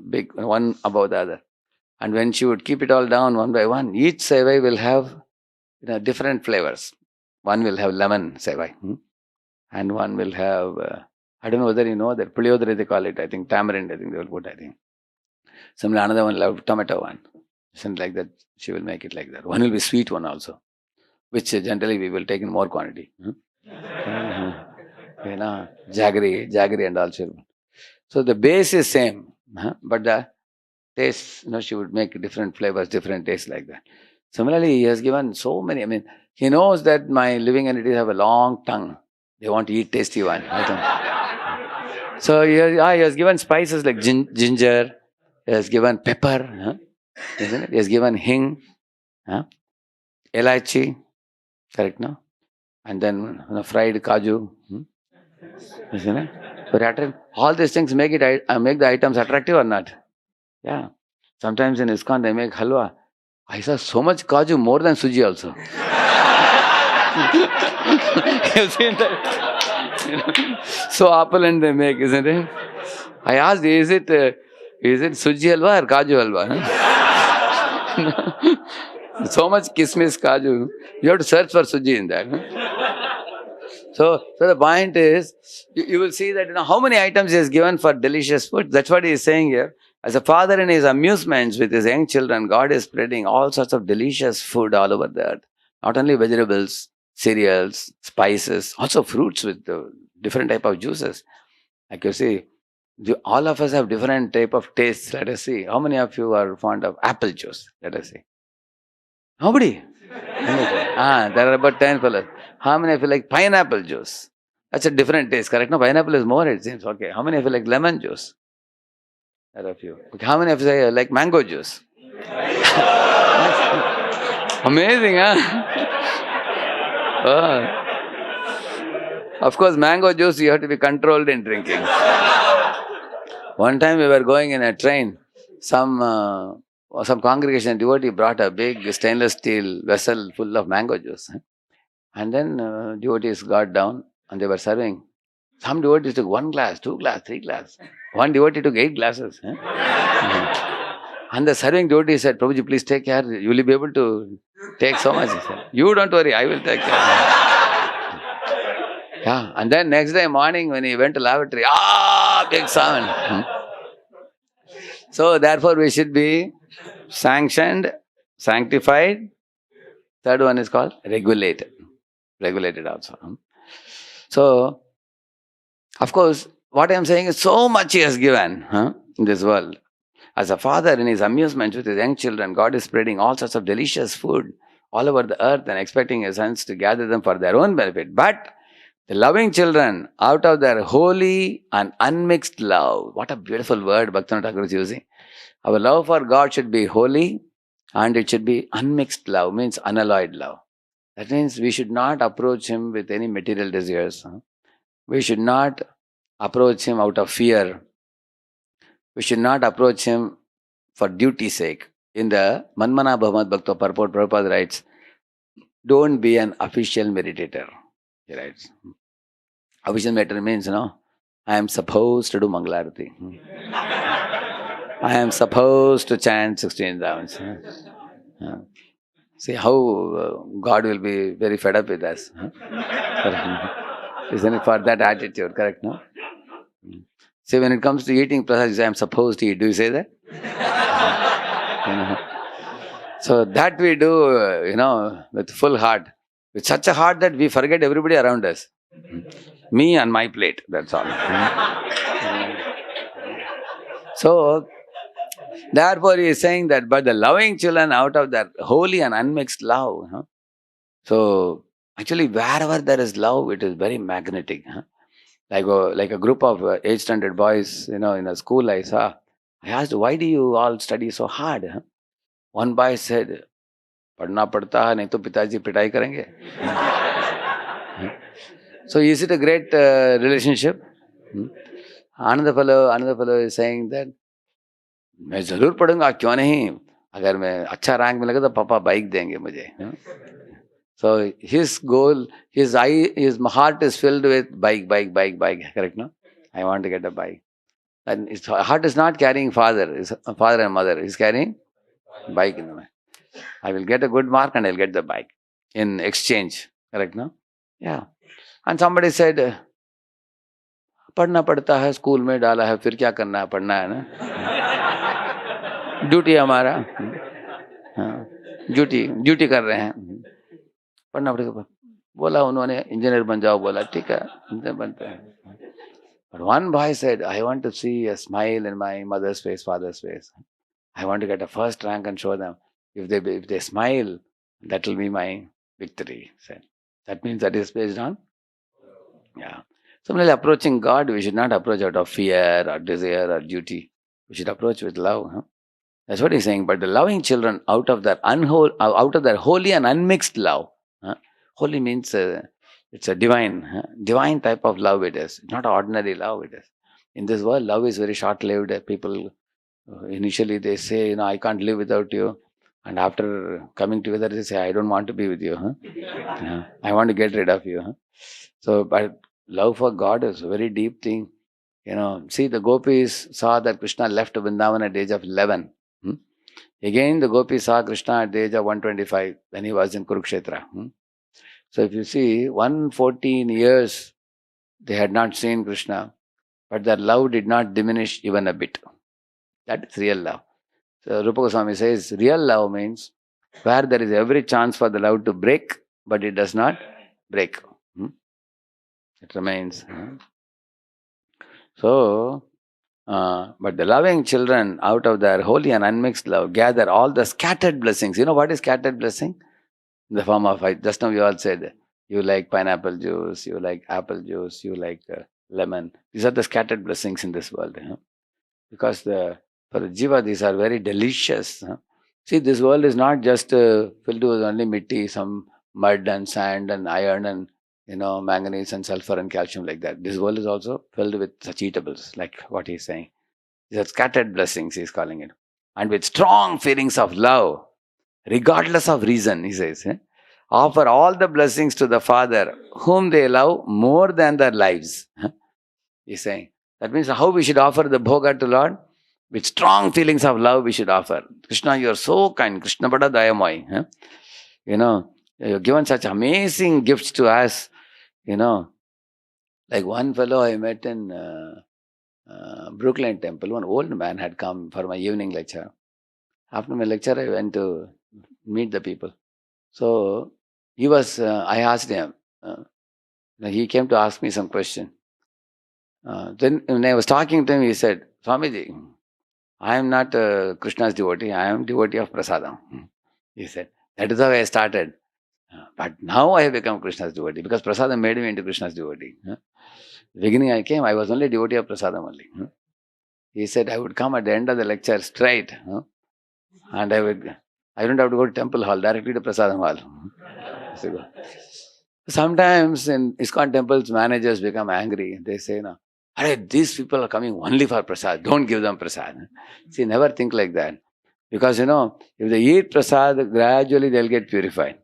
Big, one above the other. And when she would keep it all down one by one, each sevai will have different flavors. One will have lemon sevai. And one will have, I don't know whether you know that, puliyodare they call it, I think, tamarind, I think they will put, I think. Similarly, another one will have tomato one. Something like that, she will make it like that. One will be sweet one also, which generally we will take in more quantity. Jaggery and all. So the base is same, but the taste, she would make different flavors, different tastes like that. Similarly, he has given so many, he knows that my living entities have a long tongue. They want to eat tasty one. So he has given spices like ginger, he has given pepper, isn't it? He has given hing, elaichi, correct, no? And then fried kaju, isn't it? But all these things make the items attractive or not? Yeah. Sometimes in ISKCON they make halwa. I saw so much kaju, more than suji also. You've seen that? So opulent they make, isn't it? I asked, is it suji halwa or kaju halwa? So much kismis kaju. You have to search for suji in that. So the point is, you will see that how many items he has given for delicious food. That's what he is saying here. As a father in his amusements with his young children, God is spreading all sorts of delicious food all over the earth. Not only vegetables, cereals, spices, also fruits with different type of juices. Like you see, all of us have different type of tastes. Let us see. How many of you are fond of apple juice? Let us see. Nobody. There are about 10 fellows. How many of you like pineapple juice? That's a different taste, correct? No, pineapple is more, it seems. Okay. How many of you like lemon juice? There are a few. Okay. How many of you like mango juice? Amazing, Of course, mango juice, you have to be controlled in drinking. One time we were going in a train. Some congregation devotee brought a big stainless steel vessel full of mango juice. And then devotees got down and they were serving. Some devotees took 1 glass, 2 glass, 3 glass. One devotee took 8 glasses. And the serving devotee said, Prabhuji, please take care. You will be able to take so much. He said, you don't worry, I will take care. Yeah. And then next day morning when he went to lavatory, big sound. So therefore we should be sanctioned, sanctified. Third one is called regulated. Regulated also. So, of course, what I am saying is so much He has given in this world. As a father in his amusement with his young children, God is spreading all sorts of delicious food all over the earth and expecting His sons to gather them for their own benefit. But the loving children, out of their holy and unmixed love. What a beautiful word Bhaktivinoda Thakur is using. Our love for God should be holy and it should be unmixed love, means unalloyed love. That means we should not approach Him with any material desires. We should not approach Him out of fear. We should not approach Him for duty's sake. In the Manmana Bhavat Bhakta purport, Prabhupada writes, don't be an official meditator. He writes, official meditator means, I am supposed to do Mangalarati. I am supposed to chant 16 rounds. See how God will be very fed up with us. Isn't it for that attitude, correct, no? See, when it comes to eating prasad, you say, I am supposed to eat. Do you say that? So that we do, with full heart. With such a heart that we forget everybody around us. Me and my plate, that's all. So, therefore he is saying that, but the loving children out of their holy and unmixed love. So, actually wherever there is love, it is very magnetic. Like a group of age-standard boys, in a school I saw. I asked, why do you all study so hard? One boy said, पढ़ना पड़ता है नहीं तो पिताजी पिटाई करेंगे. So is it a great relationship? Another fellow is saying that मैं जरूर पढ़ूंगा, क्यों नहीं, अगर मैं अच्छा रैंक मिलेगा तो पापा बाइक देंगे मुझे. So his goal, his heart is filled with bike, correct, no? I want to get a bike. And his heart is not carrying father and mother, he's carrying bike in the mind. I will get a good mark and I'll get the bike in exchange, correct, no? Yeah. And somebody said, पढ़ना पड़ता है, school में डाला है, फिर क्या करना है, पढ़ना है ना, ड्यूटी हमारा, ड्यूटी कर रहे हैं, पढ़ना पड़ेगा. बोला उन्होंने इंजीनियर बन जाओ, बोला ठीक है इंजीनियर बनते हैं. But one boy said, I want to see a smile in my mother's face, father's face. I want to get a first rank and show them. If they smile, that will be my victory. Said. That means that is based on. Yeah. Similarly, approaching God, we should not approach out of fear or desire or duty. We should approach with love. That's what he's saying. But the loving children out of their holy and unmixed love. Holy means it's a divine type of love it is. It's not ordinary love it is. In this world, love is very short-lived. People, initially they say, I can't live without you. And after coming together, they say, I don't want to be with you. I want to get rid of you. So, but love for God is a very deep thing. See, the gopis saw that Krishna left Vrindavan at the age of 11. Again, the gopis saw Krishna at the age of 125 when he was in Kurukshetra. So if you see, 114 years they had not seen Krishna, but their love did not diminish even a bit. That is real love. So Rupa Goswami says, real love means where there is every chance for the love to break, but it does not break. It remains. So, but the loving children out of their holy and unmixed love gather all the scattered blessings. You know what is scattered blessing? In the form of, just now you all said, you like pineapple juice, you like apple juice, you like lemon. These are the scattered blessings in this world. Because for the jiva, these are very delicious. See, this world is not just filled with only mitti, some mud and sand and iron and manganese and sulfur and calcium like that. This world is also filled with such eatables, like what he's saying. These are scattered blessings, he's calling it. And with strong feelings of love, regardless of reason, he says, offer all the blessings to the Father, whom they love more than their lives. He's saying. That means how we should offer the bhoga to Lord? With strong feelings of love we should offer. Krishna, you are so kind. Krishna bada dayamai. You've given such amazing gifts to us. Like one fellow I met in Brooklyn Temple, one old man had come for my evening lecture. After my lecture, I went to meet the people. So he was, I asked him, he came to ask me some question. Then when I was talking to him, he said, Swamiji, I am not Krishna's devotee, I am devotee of prasadam. He said, that is how I started. But now I have become Krishna's devotee because prasadam made me into Krishna's devotee. Beginning I came, I was only devotee of prasadam only. He said I would come at the end of the lecture straight, and I don't have to go to temple hall, directly to prasadam hall. So, sometimes in ISKCON temples, managers become angry. They say, no, these people are coming only for prasad. Don't give them prasad. See, never think like that. Because, if they eat prasad, gradually they'll get purified.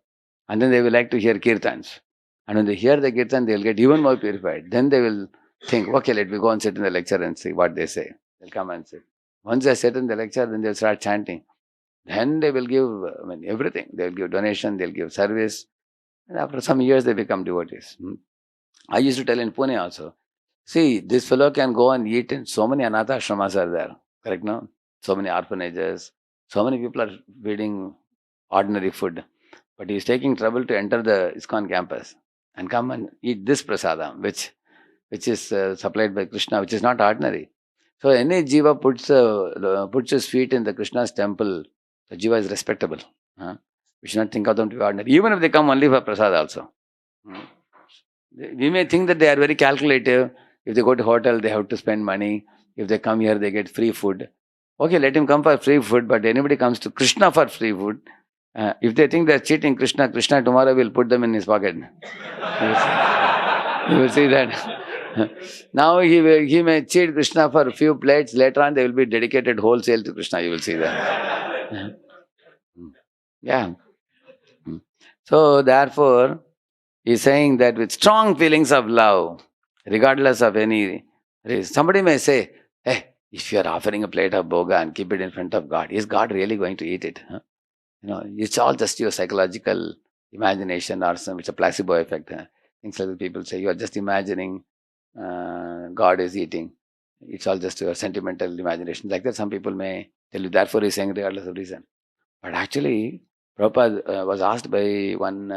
And then they will like to hear kirtans. And when they hear the kirtan, they'll get even more purified. Then they will think, okay, let me go and sit in the lecture and see what they say. They'll come and sit. Once they sit in the lecture, then they'll start chanting. Then they will give, everything. They'll give donation, they'll give service. And after some years, they become devotees. I used to tell in Pune also, see, this fellow can go and eat in so many anatha ashramas are there. Correct, no? So many orphanages. So many people are feeding ordinary food. But he is taking trouble to enter the ISKCON campus and come and eat this prasadam, which is supplied by Krishna, which is not ordinary. So any jiva puts his feet in the Krishna's temple, the jiva is respectable. We should not think of them to be ordinary, even if they come only for prasad also. We may think that they are very calculative. If they go to hotel, they have to spend money. If they come here, they get free food. Okay, let him come for free food, but anybody comes to Krishna for free food, if they think they are cheating Krishna, Krishna tomorrow will put them in his pocket. You will see that. Now he may cheat Krishna for a few plates. Later on, they will be dedicated wholesale to Krishna. You will see that. Yeah. So therefore, he is saying that with strong feelings of love, regardless of any reason, somebody may say, hey, if you are offering a plate of bhoga and keep it in front of God, is God really going to eat it? It's all just your psychological imagination or it's a placebo effect. Things like that people say, you are just imagining God is eating. It's all just your sentimental imagination. Like that, some people may tell you, therefore he's saying regardless of reason. But actually, Prabhupada was asked by one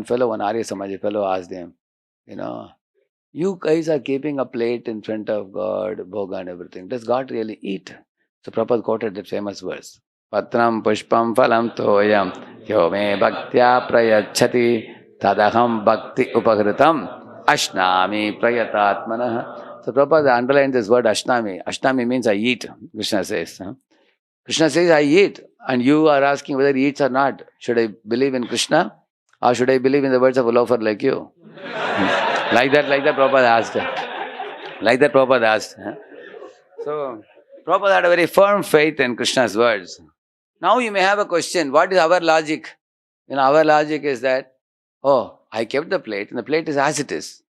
fellow, one Arya Samaji fellow asked him, you guys are keeping a plate in front of God, bhoga and everything. Does God really eat? So Prabhupada quoted that famous verse. Patram pushpam phalam toyam yo me bhaktya prayachati tadaham bhakti upahritam ashnami prayatatmanah. So Prabhupada underlined this word ashnami. Ashnami means I eat, Krishna says. Krishna says I eat, and you are asking whether he eats or not. Should I believe in Krishna or should I believe in the words of a loafer like you? Like that Prabhupada asked. Like that Prabhupada asked. So Prabhupada had a very firm faith in Krishna's words. Now you may have a question, what is our logic? Our logic is that, I kept the plate and the plate is as it is.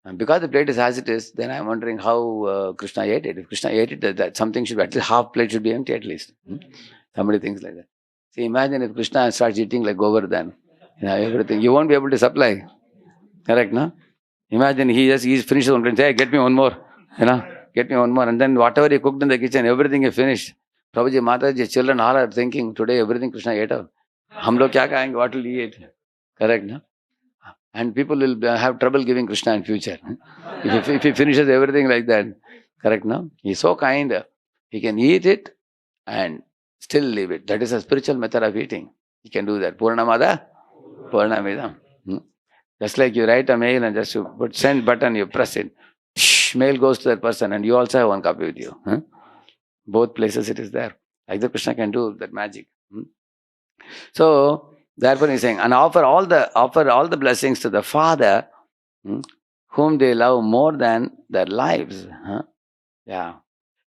And because the plate is as it is, then I am wondering how Krishna ate it. If Krishna ate it, that something should be, at least half plate should be empty at least. Somebody thinks like that. See, imagine if Krishna starts eating like Govardhan, everything, you won't be able to supply. Correct, no? Imagine he finishes one plate and says, hey, get me one more. Get me one more. And then whatever he cooked in the kitchen, everything is finished. Prabhuji, Mataji, children all are thinking, today everything Krishna ate up. Hum log kya kahenge, what will he eat? Correct, no? And people will have trouble giving Krishna in future. If he finishes everything like that. Correct, no? He is so kind. He can eat it and still leave it. That is a spiritual method of eating. He can do that. Purnamada, Purnamidam. Just like you write a mail and just you put send button, you press it. Mail goes to that person and you also have one copy with you. Both places it is there. Like that Krishna can do that magic. So therefore he is saying, and offer all the blessings to the Father, whom they love more than their lives. Yeah.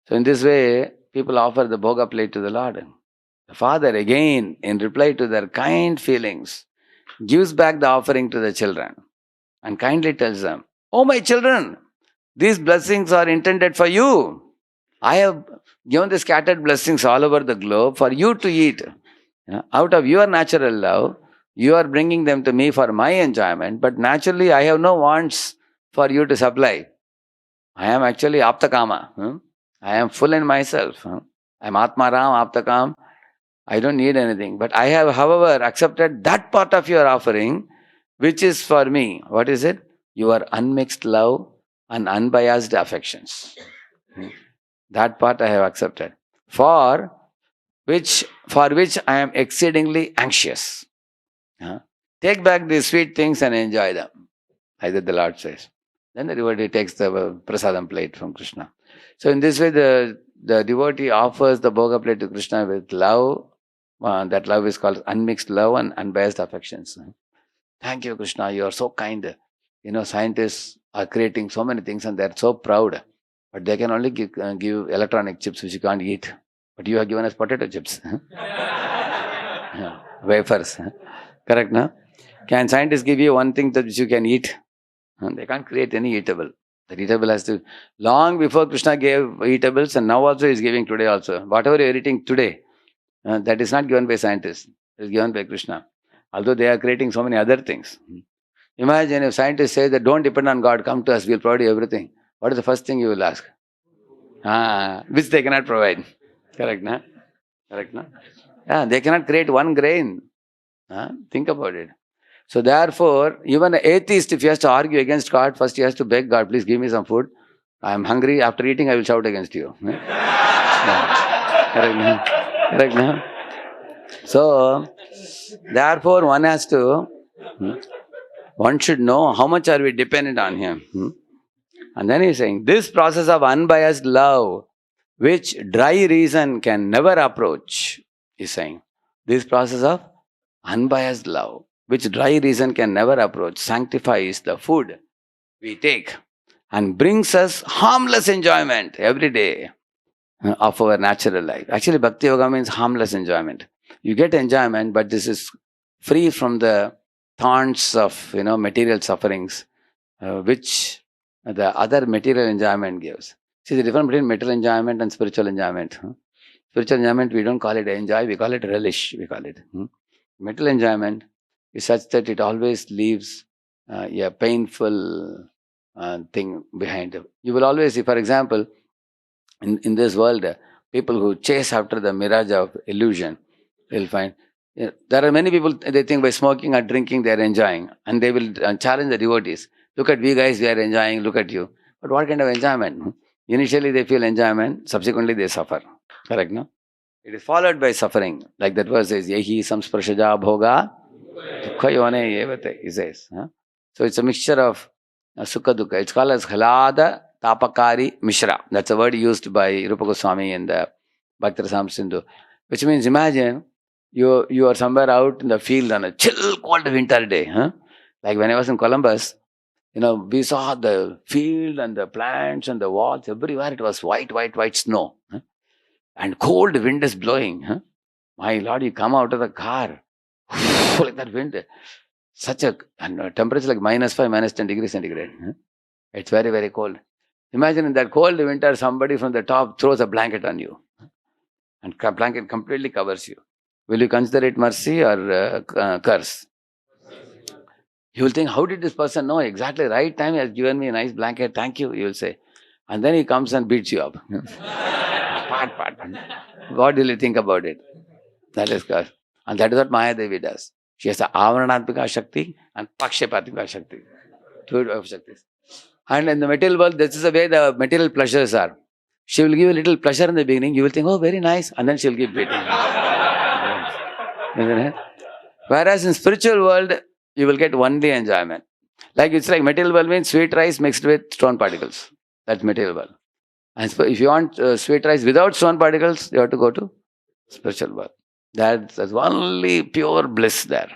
So in this way, people offer the bhoga plate to the Lord. The Father again, in reply to their kind feelings, gives back the offering to the children and kindly tells them, oh my children, these blessings are intended for you. I have given the scattered blessings all over the globe for you to eat. Out of your natural love, you are bringing them to me for my enjoyment, but naturally I have no wants for you to supply. I am actually aptakama. I am full in myself. I am Atmaram, Aptakam. I don't need anything. But I have, however, accepted that part of your offering, which is for me. What is it? Your unmixed love and unbiased affections. That part I have accepted. For which I am exceedingly anxious. Take back these sweet things and enjoy them, either the Lord says. Then the devotee takes the prasadam plate from Krishna. So in this way, the devotee offers the bhoga plate to Krishna with love. That love is called unmixed love and unbiased affections. Thank you, Krishna. You are so kind. Scientists are creating so many things and they are so proud. But they can only give electronic chips which you can't eat. But you have given us potato chips. Wafers. Correct, no? Can scientists give you one thing that which you can eat? They can't create any eatable. The eatable has to... Long before Krishna gave eatables, and now also he is giving today also. Whatever you are eating today, that is not given by scientists. It is given by Krishna. Although they are creating so many other things. Imagine if scientists say that don't depend on God, come to us, we will provide you everything. What is the first thing you will ask? Which they cannot provide. Correct, no? Correct, no? Yeah, they cannot create one grain. Think about it. So therefore, even an atheist, if he has to argue against God, first he has to beg God, please give me some food. I am hungry. After eating, I will shout against you. Correct, no? Correct, no? So, therefore, one should know how much are we dependent on him. And then he's saying, this process of unbiased love, which dry reason can never approach, he's saying, this process of unbiased love, which dry reason can never approach, sanctifies the food we take and brings us harmless enjoyment every day of our natural life. Actually, Bhakti Yoga means harmless enjoyment. You get enjoyment, but this is free from the thorns of material sufferings, which the other material enjoyment gives. See the difference between material enjoyment and spiritual enjoyment. Spiritual enjoyment, we don't call it enjoy, we call it relish. We call it. Material enjoyment is such that it always leaves a painful thing behind. You will always see, for example, in this world, people who chase after the mirage of illusion, you'll find there are many people, they think by smoking or drinking they are enjoying, and they will challenge the devotees. Look at we guys, we are enjoying, look at you. But what kind of enjoyment? Initially they feel enjoyment, subsequently they suffer. Correct, no? It is followed by suffering. Like that verse says, Yehi samsprashaja bhoga dukha yone evate, he says. So it's a mixture of sukha dukkha. It's called as halada tapakari mishra. That's a word used by Rupa Goswami in the Bhakti Rasamrita Sindhu. Which means, imagine, you are somewhere out in the field on a chill, cold winter day. Like when I was in Columbus, we saw the field and the plants and the walls, everywhere it was white snow. And cold wind is blowing. My Lord, you come out of the car, like that wind. And temperature like -5, -10 degrees centigrade. It's very, very cold. Imagine in that cold winter, somebody from the top throws a blanket on you. And blanket completely covers you. Will you consider it mercy or curse? You will think, how did this person know exactly right time he has given me a nice blanket, thank you, you will say. And then he comes and beats you up. What will you think about it? That is curse. And that is what Maya Devi does. She has the Avaranatmika Shakti and Pakshapatimika Shakti. Two of Shaktis. And in the material world, this is the way the material pleasures are. She will give a little pleasure in the beginning, you will think, oh, very nice, and then she will keep beating. Isn't it? Whereas in spiritual world, you will get only enjoyment. It's like material world means sweet rice mixed with stone particles. That's material world. And if you want sweet rice without stone particles, you have to go to spiritual world. That's only pure bliss there.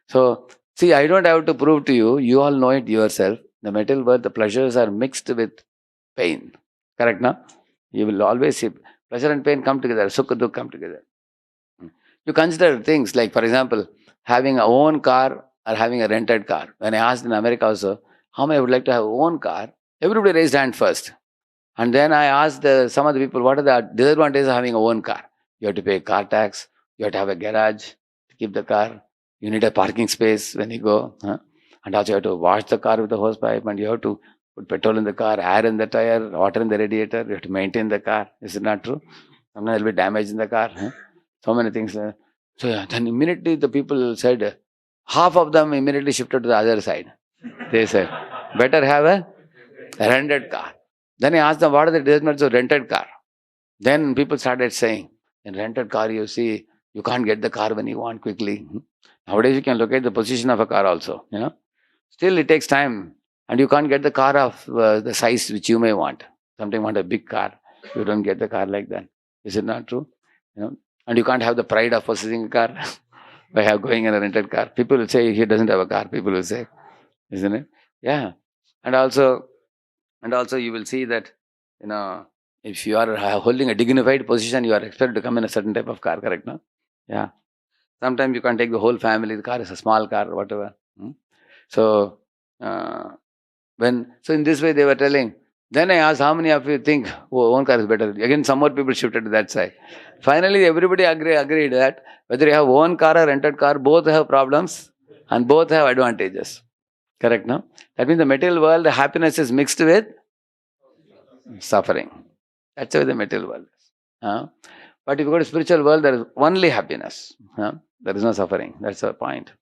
So, see, I don't have to prove to you, you all know it yourself. The material world, the pleasures are mixed with pain. Correct, no? You will always see pleasure and pain come together, sukha dukha come together. You consider things like, for example, having a own car or having a rented car. When I asked in America also, how many would like to have a own car? Everybody raised hand first. And then I asked some of the people, what are the disadvantages of having a own car? You have to pay car tax. You have to have a garage to keep the car. You need a parking space when you go. And also you have to wash the car with the hose pipe, and you have to put petrol in the car, air in the tire, water in the radiator. You have to maintain the car. Is it not true? Sometimes there will be damage in the car. So many things. So then immediately the people said, half of them immediately shifted to the other side. They said, better have a A rented car. Then I asked them, what are the demerits of rented car? Then people started saying, in rented car, you see, you can't get the car when you want quickly. Nowadays, you can locate the position of a car also, Still, it takes time. And you can't get the car of the size which you may want. Sometimes you want a big car. You don't get the car like that. Is it not true? And you can't have the pride of possessing a car by going in a rented car. People will say he doesn't have a car. People will say, isn't it? Yeah. And also you will see that, if you are holding a dignified position, you are expected to come in a certain type of car, correct? No? Yeah. Sometimes you can't take the whole family. The car is a small car, whatever. So, in this way they were telling. Then I asked, how many of you think own car is better? Again, some more people shifted to that side. Finally, everybody agreed that whether you have own car or rented car, both have problems and both have advantages. Correct, no? That means the material world, the happiness is mixed with suffering. That's how the material world is. But if you go to spiritual world, there is only happiness. There is no suffering. That's the point.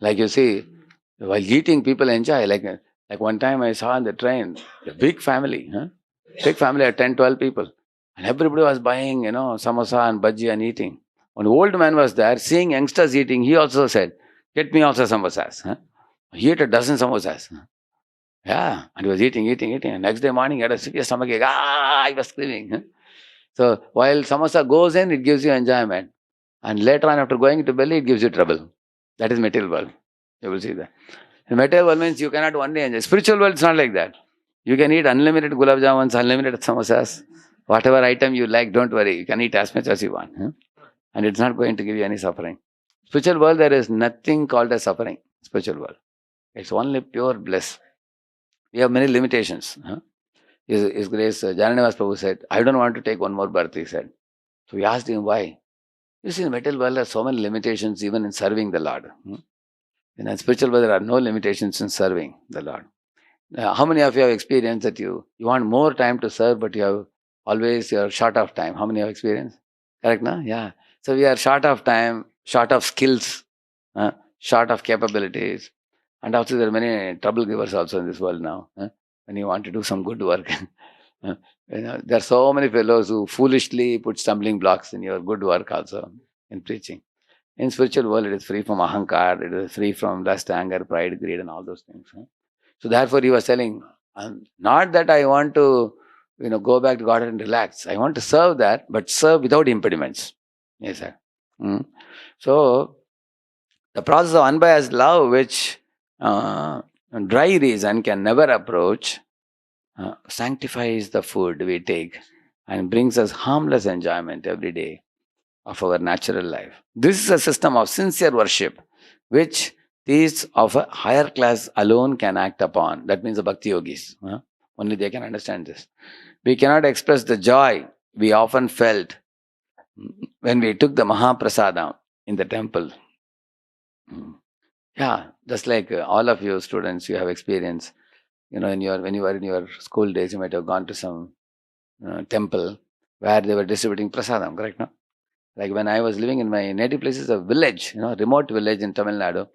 Like you see, while eating, people enjoy. Like one time I saw on the train, a big family. Big family of 10, 12 people. And everybody was buying, samosa and bhaji and eating. One old man was there, seeing youngsters eating, he also said, get me also samosas. He ate a dozen samosas. Yeah, and he was eating. And next day morning, he had a severe stomachache. I was screaming. So while samosa goes in, it gives you enjoyment. And later on, after going into belly, it gives you trouble. That is material world. You will see that. The material world means you cannot only enjoy. Spiritual world is not like that. You can eat unlimited gulab jamuns, unlimited samosas. Whatever item you like, don't worry. You can eat as much as you want. And it's not going to give you any suffering. Spiritual world, there is nothing called as suffering. Spiritual world. It's only pure bliss. We have many limitations. His Grace Jananivas Prabhu said, I don't want to take one more birth, he said. So we asked him why. You see, in the material world, there are so many limitations even in serving the Lord. In spiritual world, there are no limitations in serving the Lord. How many of you have experienced that you want more time to serve, but you're short of time? How many have experienced? Correct, no? Yeah. So we are short of time, short of skills, short of capabilities. And also there are many trouble givers also in this world now. When you want to do some good work. There are so many fellows who foolishly put stumbling blocks in your good work also in preaching. In spiritual world, it is free from ahankar, it is free from lust, anger, pride, greed and all those things. So therefore he was telling, not that I want to go back to God and relax. I want to serve that, but serve without impediments. Yes, sir. So the process of unbiased love, which dry reason can never approach, sanctifies the food we take and brings us harmless enjoyment every day of our natural life. This is a system of sincere worship, which these of a higher class alone can act upon. That means the bhakti yogis. Only they can understand this. We cannot express the joy we often felt when we took the Mahaprasadam in the temple. Yeah, just like all of you students, you have experience. When you were in your school days, you might have gone to some temple where they were distributing prasadam, correct? No? Like when I was living in my native place, is a village, remote village in Tamil Nadu.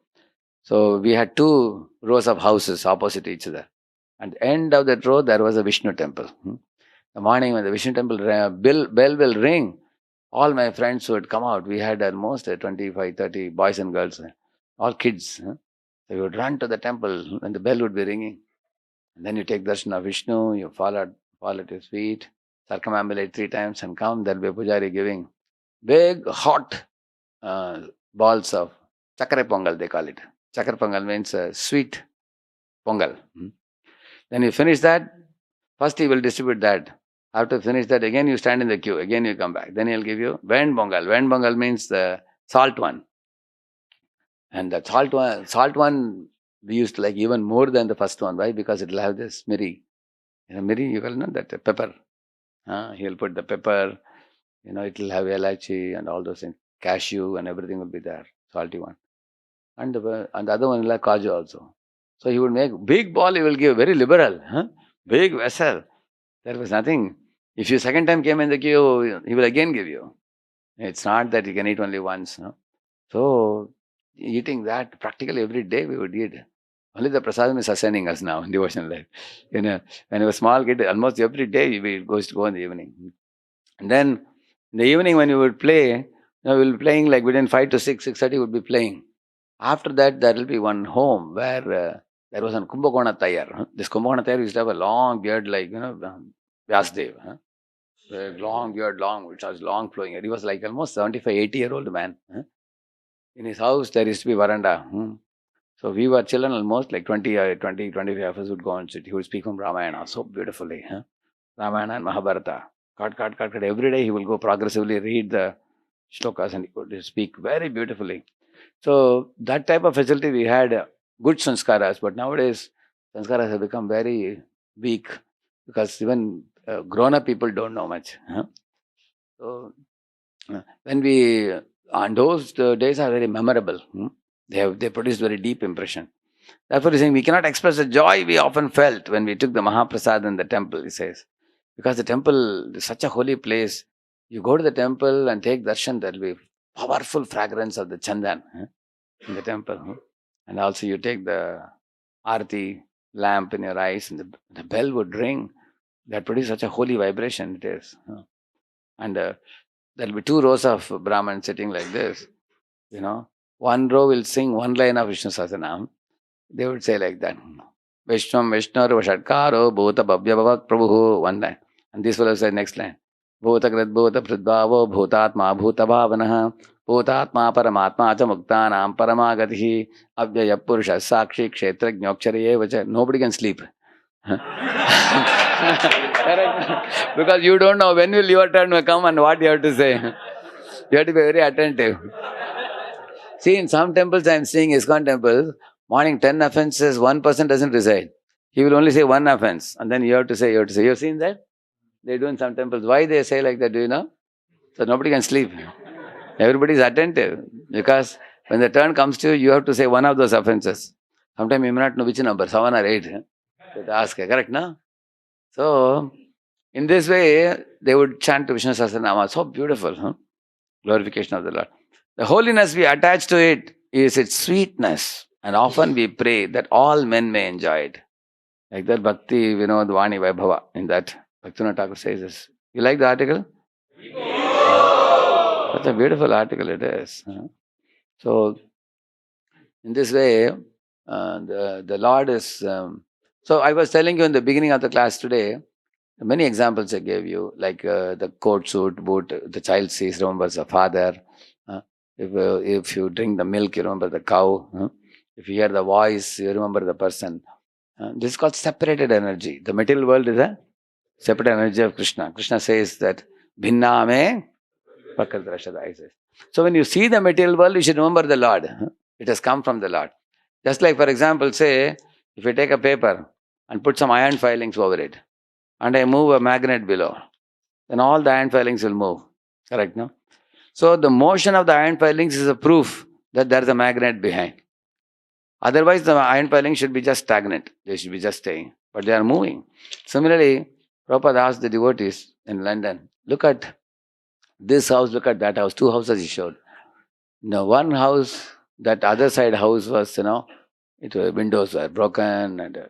So we had 2 rows of houses opposite each other. At the end of that row, there was a Vishnu temple. The morning when the Vishnu temple bell will ring, all my friends would come out. We had almost 25, 30 boys and girls, all kids. So we would run to the temple when the bell would be ringing. And then you take darshan of Vishnu, you fall at his feet, circumambulate 3 times and come. There will be a pujari giving big hot balls of chakra pongal, they call it. Chakra pongal means sweet pongal. Then you finish that, first he will distribute that. After finish that, again you stand in the queue, again you come back. Then he'll give you vend pongal. Vend pongal means the salt one. And the salt one we used to like even more than the first one. Why? Because it will have this miri. Miri, you will know that pepper. He'll put the pepper, it will have elachi and all those things. Cashew and everything will be there. Salty one. And the other one will have kaju also. So he would make big ball, he will give very liberal. Big vessel. There was nothing. If you second time came in the queue, he will again give you. It's not that you can eat only once. So eating that practically every day we would eat. Only the prasadam is sustaining us now in devotional life. When I was a small kid, almost every day we used to go in the evening. And then in the evening when we would play, we'll be playing like between 5 to 6, 6:30 would be playing. After that, there will be one home where there was a Kumbhakona Tayar. This Kumbhakona Tayar used to have a long beard like, Vyasdev. A long beard, which was long flowing hair. He was like almost 75, 80-year-old man. In his house, there used to be veranda. So we were children almost, like 25 of us would go and sit. He would speak from Ramayana so beautifully. Ramayana and Mahabharata. Cut. Every day he will go progressively read the shlokas and he would speak very beautifully. So that type of facility we had good sanskaras, but nowadays sanskaras have become very weak because even grown-up people don't know much. So when we, and those days are very memorable. They produced very deep impression. Therefore, he's saying we cannot express the joy we often felt when we took the Mahaprasad in the temple, he says. Because the temple is such a holy place. You go to the temple and take darshan, there will be powerful fragrance of the chandan in the temple. And also you take the arati lamp in your eyes and the bell would ring. That produces such a holy vibration it is. And there will be 2 rows of Brahmins sitting like this. One row will sing one line of Vishnu Sahasranam. They would say like that. Vishnu Vashatkaro Bhota Bhavya Bhavak Prabhu, one line. And this will say next line. Bhota Grad Bhota Pridbhavo Bhutatma Bhuta Bhavanaha Bhutatma Paramatma Cha Muktanam Paramagatihi Abhyaya Purusha Sakshi Kshetra Gnokshariye Vacha. Nobody can sleep. Because you don't know when will your turn will come and what you have to say. You have to be very attentive. See, in some temples, I am seeing ISKCON temples, morning 10 offenses, one person doesn't recite. He will only say one offense, and then you have to say. You have seen that? They do in some temples. Why they say like that, do you know? So nobody can sleep. Everybody is attentive. Because when the turn comes to you, you have to say one of those offenses. Sometimes you may not know which number, 7 or 8. So ask, correct, no? So, in this way, they would chant Vishnu Sahasranama. So beautiful, glorification of the Lord. The holiness we attach to it is its sweetness. And often we pray that all men may enjoy it. Like that Bhakti Vinod Vani Vaibhava. In that, Bhaktivinoda Thakur says this. You like the article? Such a beautiful article it is. So, in this way, the Lord is... so, I was telling you in the beginning of the class today, many examples I gave you, like the coat suit, boot, the child sees, remembers the father. If you drink the milk, you remember the cow. If you hear the voice, you remember the person. This is called separated energy. The material world is a separate energy of Krishna. Krishna says that, Bhinna me Prakriti. So when you see the material world, you should remember the Lord. It has come from the Lord. Just like, for example, say, if you take a paper and put some iron filings over it, and I move a magnet below, then all the iron filings will move. Correct, no? So the motion of the iron filings is a proof that there is a magnet behind. Otherwise, the iron filings should be just stagnant. They should be just staying. But they are moving. Similarly, Prabhupada asked the devotees in London, look at this house, look at that house. 2 houses he showed. One house, that other side house was, windows were broken and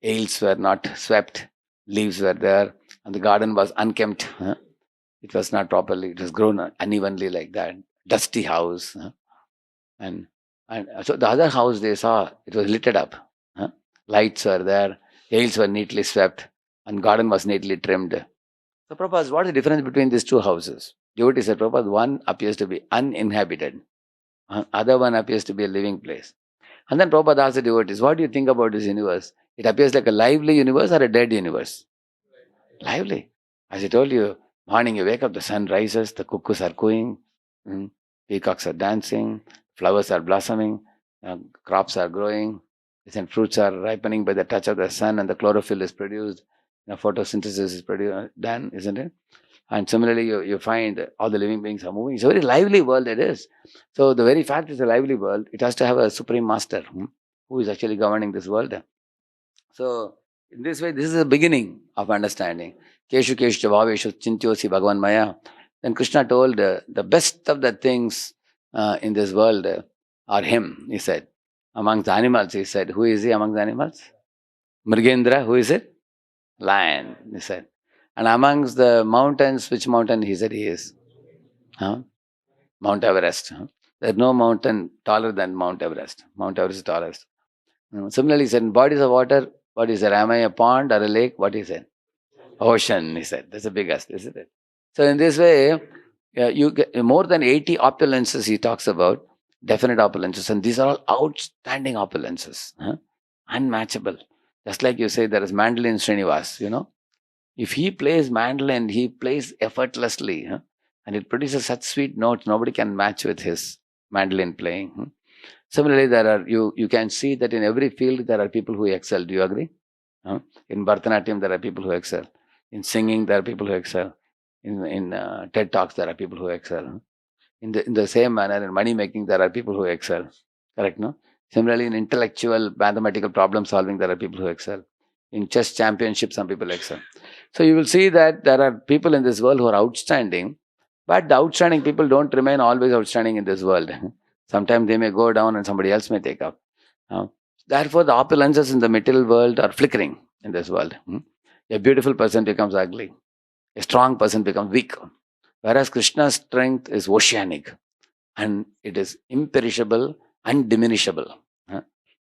aisles were not swept. Leaves were there. And the garden was unkempt. It was not properly, it was grown unevenly like that. Dusty house. And so the other house they saw, it was lit up. Lights were there, aisles were neatly swept, and garden was neatly trimmed. So Prabhupada, what is the difference between these 2 houses? Devotee said, Prabhupada, one appears to be uninhabited. Other one appears to be a living place. And then Prabhupada asked the devotees, what do you think about this universe? It appears like a lively universe or a dead universe? Lively. As I told you, morning you wake up, the sun rises, the cuckoos are cooing, peacocks are dancing, flowers are blossoming, crops are growing, fruits are ripening by the touch of the sun, and the chlorophyll is produced, photosynthesis is done, isn't it? And similarly, you find all the living beings are moving. It's a very lively world it is. So the very fact it's a lively world, it has to have a supreme master who is actually governing this world. So in this way, this is the beginning of understanding. Keshu keshu bhaveshu chintyosi bhagavan maya. Then Krishna told the best of the things in this world are him, he said. Amongst the animals, he said. Who is he among the animals? Mrigendra, who is it? Lion, he said. And amongst the mountains, which mountain he said he is? Huh? Mount Everest. Huh? There's no mountain taller than Mount Everest. Mount Everest is tallest. Similarly, he said, in bodies of water, what is it? Am I a pond or a lake? What is it? Ocean, he said. That's the biggest, isn't it? So in this way, you get more than 80 opulences he talks about, definite opulences. And these are all outstanding opulences. Huh? Unmatchable. Just like you say, there is mandolin Srinivas, you know. If he plays mandolin, he plays effortlessly. Huh? And it produces such sweet notes, nobody can match with his mandolin playing. Similarly, there are you can see that in every field there are people who excel. Do you agree? In Bharatanatyam, there are people who excel. In singing, there are people who excel. In TED Talks, there are people who excel. In the same manner, in money making, there are people who excel. Correct, no? Similarly, in intellectual, mathematical problem solving, there are people who excel. In chess championship, some people excel. So you will see that there are people in this world who are outstanding, but the outstanding people don't remain always outstanding in this world. Sometimes they may go down and somebody else may take up. Therefore, the opulences in the material world are flickering in this world. A beautiful person becomes ugly. A strong person becomes weak. Whereas Krishna's strength is oceanic and it is imperishable, undiminishable.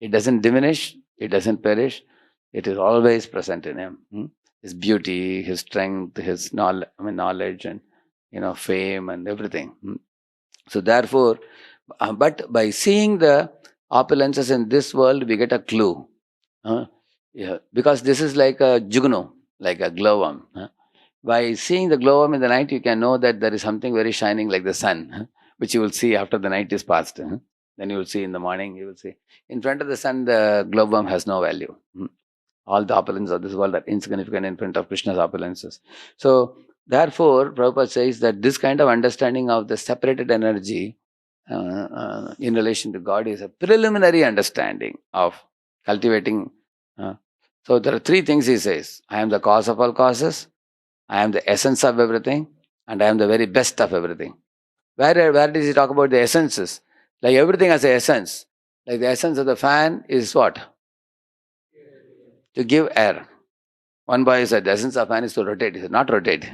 It doesn't diminish, it doesn't perish, it is always present in him. His beauty, his strength, his knowledge and fame and everything. So therefore, but by seeing the opulences in this world, we get a clue. Because this is like a jugnu, like a glowworm. By seeing the glowworm in the night, you can know that there is something very shining like the sun, which you will see after the night is past. Then you will see in the morning, you will see. In front of the sun, the glowworm has no value. All the opulences of this world are insignificant in front of Krishna's opulences. So, therefore, Prabhupada says that this kind of understanding of the separated energy in relation to God is a preliminary understanding of cultivating. So, there are three things he says. I am the cause of all causes, I am the essence of everything, and I am the very best of everything. Where does he talk about the essences? Like everything has an essence. Like the essence of the fan is what? To give air. One boy said the essence of fan is to rotate. He said, not rotate.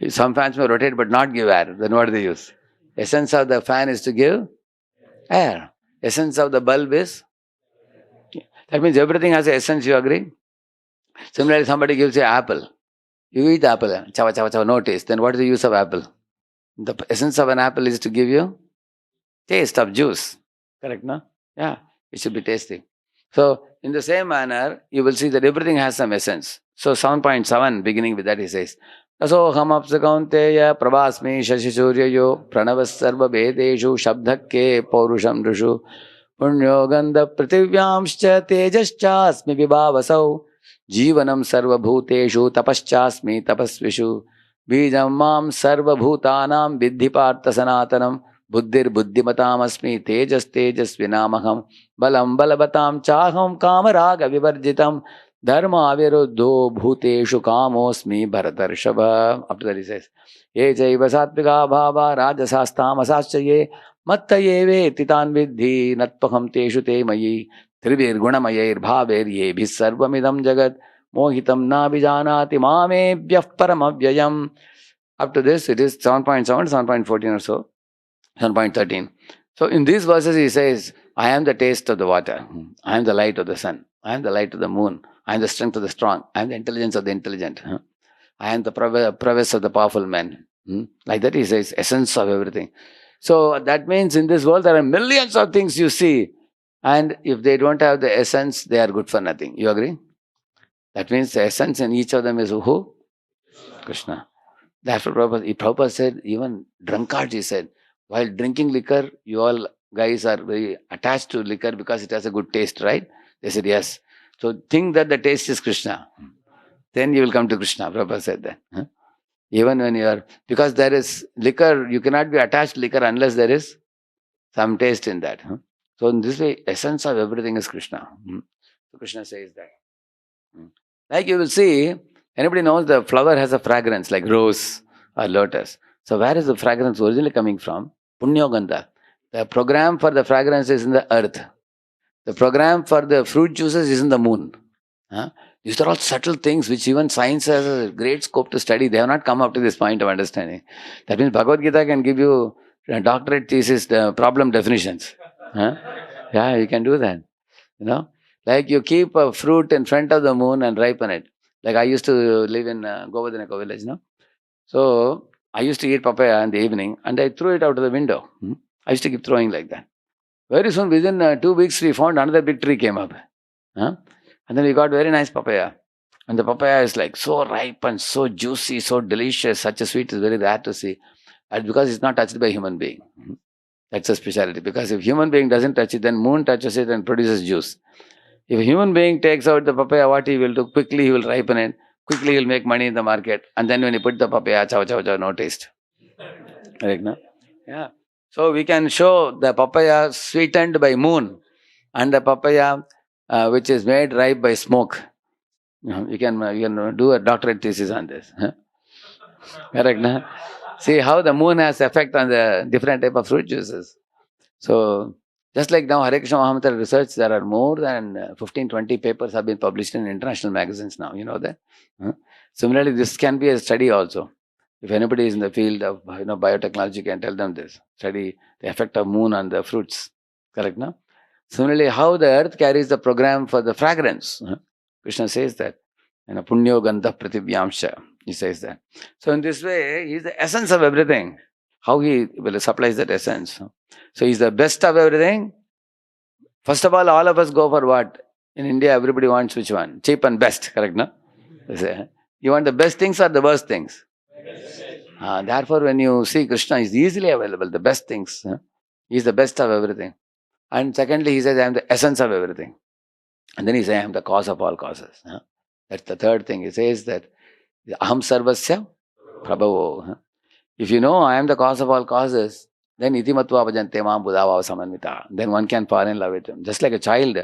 Some fans may rotate but not give air. Then what do they use? Essence of the fan is to give air. Essence of the bulb is? That means everything has an essence, you agree? Similarly, somebody gives you an apple. You eat the apple, chawa chawa chawa, no taste. Then what is the use of apple? The essence of an apple is to give you taste of juice. Correct, no? Yeah, it should be tasty. So, in the same manner, you will see that everything has some essence. So, 7.7, beginning with that, he says, Tasoham apsakaunteya prabhasmi shashisuryayo pranavas sarva vedeshu shabdhakke paurusham drishu punyo gandha prativyamscha tejaschasmi vibhavasau Jivanam sarva bhuteshu tapaschasmi tapasvishu Bijam mam sarva bhutanam vidhi partha sanatanam Buddhir buddhimatam asmi tejas tejas vinamaham Balam balavatam chaham kamaraga vivarjitam Dharma viruddho bhuteshu kamosmi bharatarshava. Up to that he says, Ye jaiva satvika bhava rajasastam ye matta yeve titan vidhi natpaham teshu te mayi Trivir gunamayair bhaver ye bhisarvamidam jagat mohitam na vijanati mame vyaf paramavyayam. Up to this, it is 7.7, 7.14 or so, 7.13. So in these verses he says, I am the taste of the water, I am the light of the sun, I am the light of the moon, I am the strength of the strong, I am the intelligence of the intelligent, I am the prowess of the powerful man. Like that he says, essence of everything. So that means in this world there are millions of things you see, and if they don't have the essence, they are good for nothing. You agree? That means the essence in each of them is who? Krishna. Therefore Prabhupada said, even drunkards, he said, while drinking liquor, you all guys are very attached to liquor because it has a good taste, right? They said, yes. So think that the taste is Krishna. Then you will come to Krishna. Prabhupada said that. Even when you are, because there is liquor, you cannot be attached to liquor unless there is some taste in that. So in this way, essence of everything is Krishna. So Krishna says that. Like you will see, anybody knows the flower has a fragrance like rose or lotus. So where is the fragrance originally coming from? Punyogandha. The program for the fragrance is in the earth. The program for the fruit juices is in the moon. Huh? These are all subtle things which even science has a great scope to study. They have not come up to this point of understanding. That means Bhagavad Gita can give you doctorate thesis problem definitions. Huh? Yeah, you can do that. You know, like you keep a fruit in front of the moon and ripen it. Like I used to live in Govardhanaka village, no? So I used to eat papaya in the evening and I threw it out of the window. I used to keep throwing like that. Very soon, within 2 weeks, we found another big tree came up. Huh? And then we got very nice papaya. And the papaya is like so ripe and so juicy, so delicious. Such a sweet is very rare to see. And because it's not touched by a human being. That's a speciality. Because if human being doesn't touch it, then moon touches it and produces juice. If a human being takes out the papaya, what he will do? Quickly he will ripen it. Quickly he will make money in the market. And then when he put the papaya, chow, chow, chow, no taste. Correct, no? Yeah. So we can show the papaya sweetened by moon and the papaya which is made ripe by smoke. You can do a doctorate thesis on this. Correct, no? See how the moon has effect on the different type of fruit juices. So just like now Hare Krishna Mahamitra research, there are more than 15-20 papers have been published in international magazines now. You know that? Similarly, this can be a study also. If anybody is in the field of biotechnology, can tell them this. Study the effect of moon on the fruits. Correct, no? Similarly, how the earth carries the program for the fragrance. Krishna says that. Punyo gandha prativyamsha. He says that. So in this way, he is the essence of everything. How he will supplies that essence. So he is the best of everything. First of all of us go for what? In India, everybody wants which one? Cheap and best. Correct, no? You want the best things or the worst things? Therefore, when you see Krishna is easily available, the best things. He is the best of everything. And secondly, he says, I am the essence of everything. And then he says, I am the cause of all causes. That's the third thing. He says that, Aham sarvasya prabhavo. If you know I am the cause of all causes, then itimatva bhajante mam buddhava samanvita. Then one can fall in love with him. Just like a child.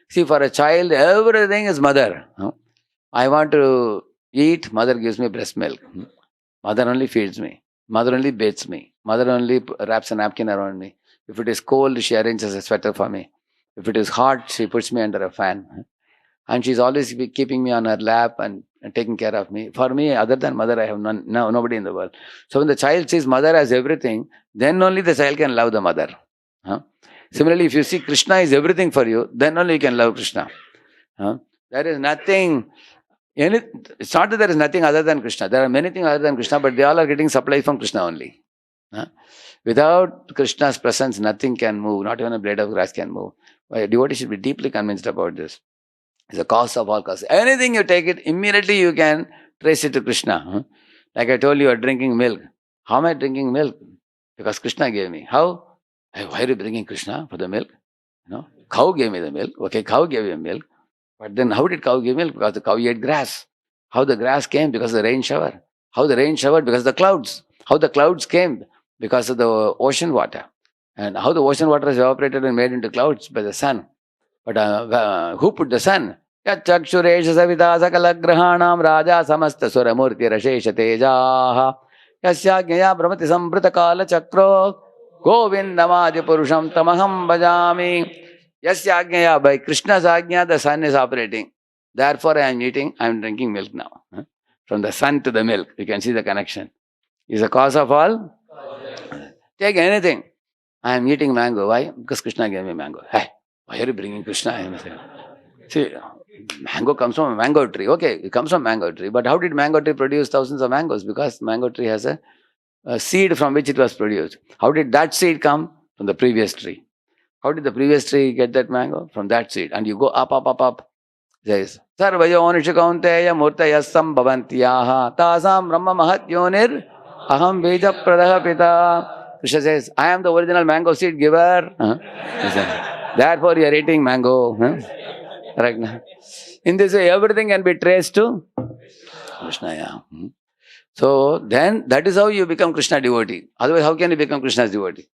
See, for a child, everything is mother. I want to eat, mother gives me breast milk. Mother only feeds me. Mother only bathes me. Mother only wraps a napkin around me. If it is cold, she arranges a sweater for me. If it is hot, she puts me under a fan. And she's always keeping me on her lap and taking care of me. For me, other than mother, I have nobody in the world. So when the child sees mother as everything, then only the child can love the mother. Similarly, if you see Krishna is everything for you, then only you can love Krishna. There is nothing... It's not that there is nothing other than Krishna. There are many things other than Krishna, but they all are getting supply from Krishna only. Without Krishna's presence, nothing can move. Not even a blade of grass can move. A devotee should be deeply convinced about this. It's the cause of all causes. Anything you take it, immediately you can trace it to Krishna. Like I told you are drinking milk. How am I drinking milk? Because Krishna gave me. How? Why are you bringing Krishna for the milk? Cow gave me the milk. Okay, cow gave you milk. But then how did cow give milk? Because the cow ate grass. How the grass came? Because of the rain shower. How the rain showered? Because of the clouds. How the clouds came? Because of the ocean water. And how the ocean water is evaporated and made into clouds? By the sun. But who put the sun? Yachakshuresha savita sakala grahanam raja samasta suramurti rashesha tejaha yasyagnya brahmati samprita kala chakro govindamadi purusham tamaham bhajami. Yasyagnya, by Krishna's agnya, the sun is operating. Therefore, I am drinking milk now. From the sun to the milk, you can see the connection. Is the cause of all? Take anything. I am eating mango. Why? Because Krishna gave me mango. Hey, why are you bringing Krishna? See, mango comes from a mango tree. Okay, it comes from mango tree. But how did mango tree produce thousands of mangoes? Because mango tree has a seed from which it was produced. How did that seed come? From the previous tree. How did the previous tree get that mango? From that seed. And you go up. Says, Sarvayonisha kaunteya murtayasam bhavantiyaha tasam brahma mahat yonir aham bija pradaha pita. Krishna says, I am the original mango seed giver. Therefore you are eating mango. Right now. In this way, everything can be traced to Krishna. Yeah. So then that is how you become Krishna devotee. Otherwise, how can you become Krishna's devotee?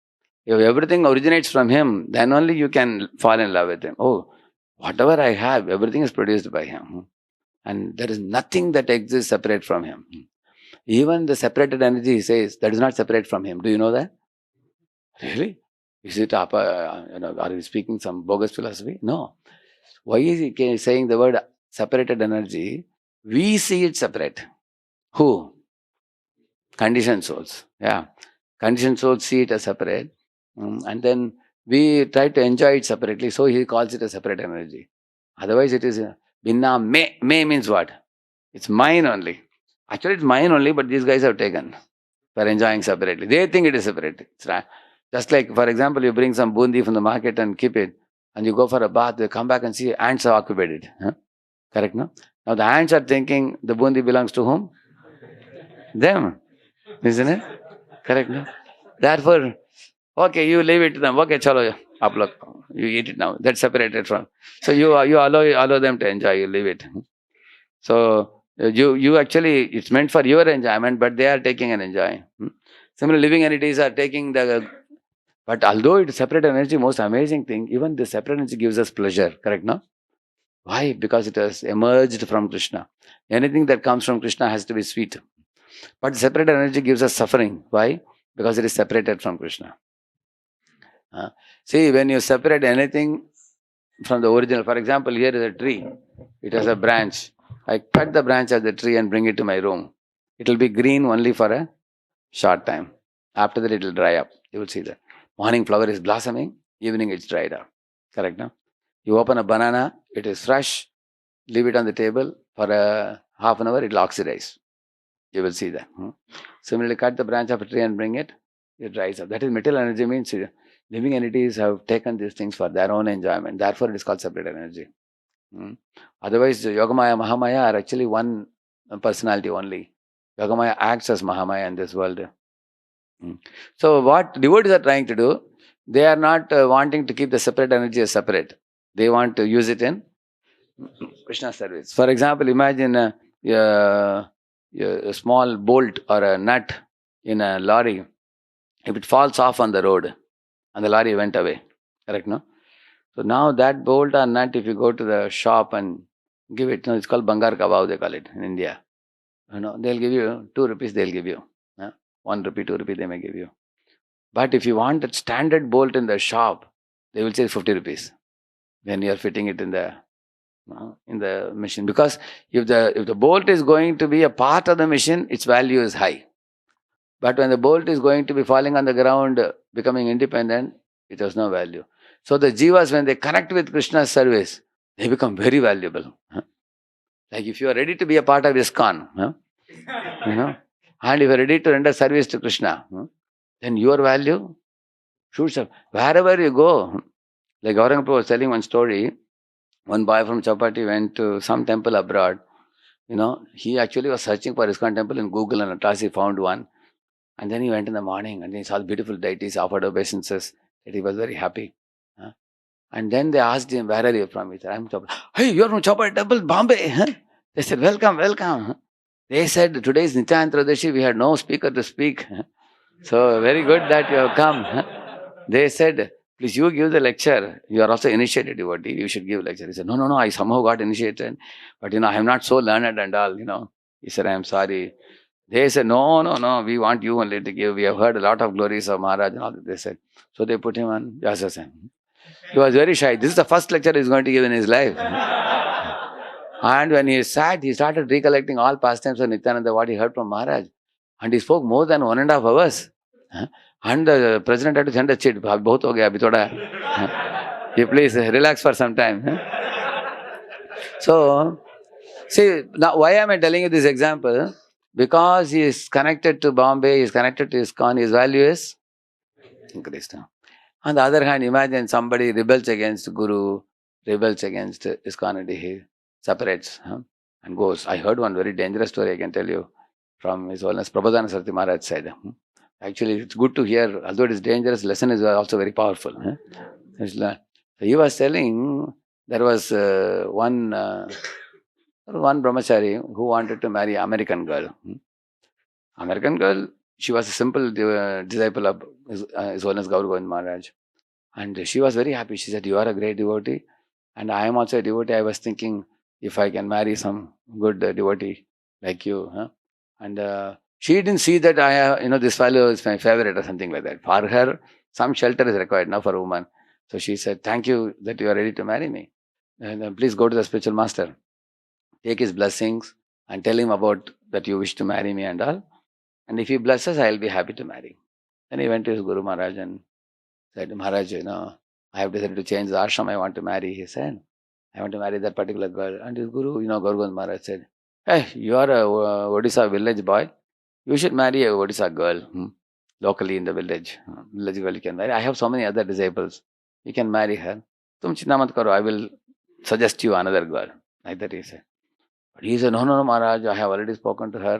If everything originates from him, then only you can fall in love with him. Oh, whatever I have, everything is produced by him. And there is nothing that exists separate from him. Even the separated energy, he says, that is not separate from him. Do you know that? Really? Is it are you speaking some bogus philosophy? No. Why is he saying the word separated energy? We see it separate. Who? Conditioned souls. Yeah. Conditioned souls see it as separate. And then we try to enjoy it separately. So he calls it a separate energy. Otherwise it is Binna me. Me means what? It's mine only. Actually it's mine only, but these guys have taken for enjoying separately. They think it is separate. It's right. Just like, for example, you bring some bundi from the market and keep it, and you go for a bath, they come back and see ants have occupied it. Huh? Correct, no? Now the ants are thinking the bundi belongs to whom? Them. Isn't it? Correct, no? Therefore, okay, you leave it to them. Okay, chalo, up, you eat it now. That's separated from. So you allow them to enjoy. You leave it. So you actually, it's meant for your enjoyment, but they are taking and enjoying. Similar living entities are taking the. But although it is separate energy, most amazing thing, even the separate energy gives us pleasure. Correct, no? Why? Because it has emerged from Krishna. Anything that comes from Krishna has to be sweet. But the separate energy gives us suffering. Why? Because it is separated from Krishna. See, when you separate anything from the original, for example, here is a tree. It has a branch. I cut the branch of the tree and bring it to my room. It will be green only for a short time. After that, it will dry up. You will see that. Morning flower is blossoming, evening it's dried up. Correct, no? You open a banana, it is fresh, leave it on the table for a half an hour, it will oxidize. You will see that. Similarly, cut the branch of a tree and bring it, it dries up. That is material energy, means living entities have taken these things for their own enjoyment. Therefore, it is called separate energy. Otherwise, Yogamaya, Mahamaya are actually one personality only. Yogamaya acts as Mahamaya in this world. So what devotees are trying to do, they are not wanting to keep the separate energy as separate. They want to use it in Krishna service. For example, imagine a small bolt or a nut in a lorry. If it falls off on the road and the lorry went away, correct, no? So now that bolt or nut, if you go to the shop and give it, it's called Bangar Kabao, they call it in India. They'll give you 2 rupees, they'll give you. 1 rupee, 2 rupee, they may give you. But if you want a standard bolt in the shop, they will say 50 rupees when you are fitting it in the machine. Because if the bolt is going to be a part of the machine, its value is high. But when the bolt is going to be falling on the ground, becoming independent, it has no value. So the jivas, when they connect with Krishna's service, they become very valuable. Like if you are ready to be a part of ISKCON, and if you are ready to render service to Krishna, then your value shoots up. Wherever you go, like Aurangzeb was telling one story, one boy from Chapati went to some temple abroad. He actually was searching for ISKCON temple in Google, and at last he found one. And then he went in the morning and he saw beautiful deities, offered obeisances, that he was very happy. And then they asked him, where are you from? He said, I'm from Chapati. Hey, you're from Chapati temple, Bombay. They said, welcome, welcome. They said, today is Nityananda Trayodashi, we had no speaker to speak. So, very good that you have come. They said, please you give the lecture. You are also initiated devotee, you should give lecture. He said, no, I somehow got initiated. But I am not so learned and all, He said, I am sorry. They said, no, we want you only to give. We have heard a lot of glories of Maharaj and all that. They said. So they put him on Vyasasan. He was very shy. This is the first lecture he is going to give in his life. And when he sat, he started recollecting all pastimes of Nityananda, what he heard from Maharaj. And he spoke more than 1.5 hours. And the president had to send a chit. Bahut ho gaya, abhi thoda. You please relax for some time. So, see, now why am I telling you this example? Because he is connected to Bombay, he is connected to ISKCON, his value is increased. On the other hand, imagine somebody rebels against Guru, rebels against ISKCON, and he separates and goes. I heard one very dangerous story I can tell you from His Holiness Prabodhana Sarthi Maharaj said. Actually, it's good to hear, although it is dangerous, lesson is also very powerful. So he was telling, there was one brahmachari who wanted to marry American girl. American girl, she was a simple disciple of His Holiness Gaur Govind Maharaj. And she was very happy. She said, you are a great devotee. And I am also a devotee. I was thinking if I can marry some good devotee like you. And she didn't see that this fellow is my favorite or something like that. For her, some shelter is required now for a woman. So she said, thank you that you are ready to marry me. And please go to the spiritual master, take his blessings and tell him about that you wish to marry me and all. And if he blesses, I will be happy to marry. Then he went to his Guru Maharaj and said, Maharaj, I have decided to change the ashram I want to marry. He said, I want to marry that particular girl. And his Guru, Gaurgand Maharaj said, hey, you are a Odisha village boy. You should marry a Odisha girl locally in the village. Village girl you can marry. I have so many other disciples. You can marry her. Tum chinta mat karo. I will suggest you another girl. Like that he said. But he said, no, Maharaj, I have already spoken to her.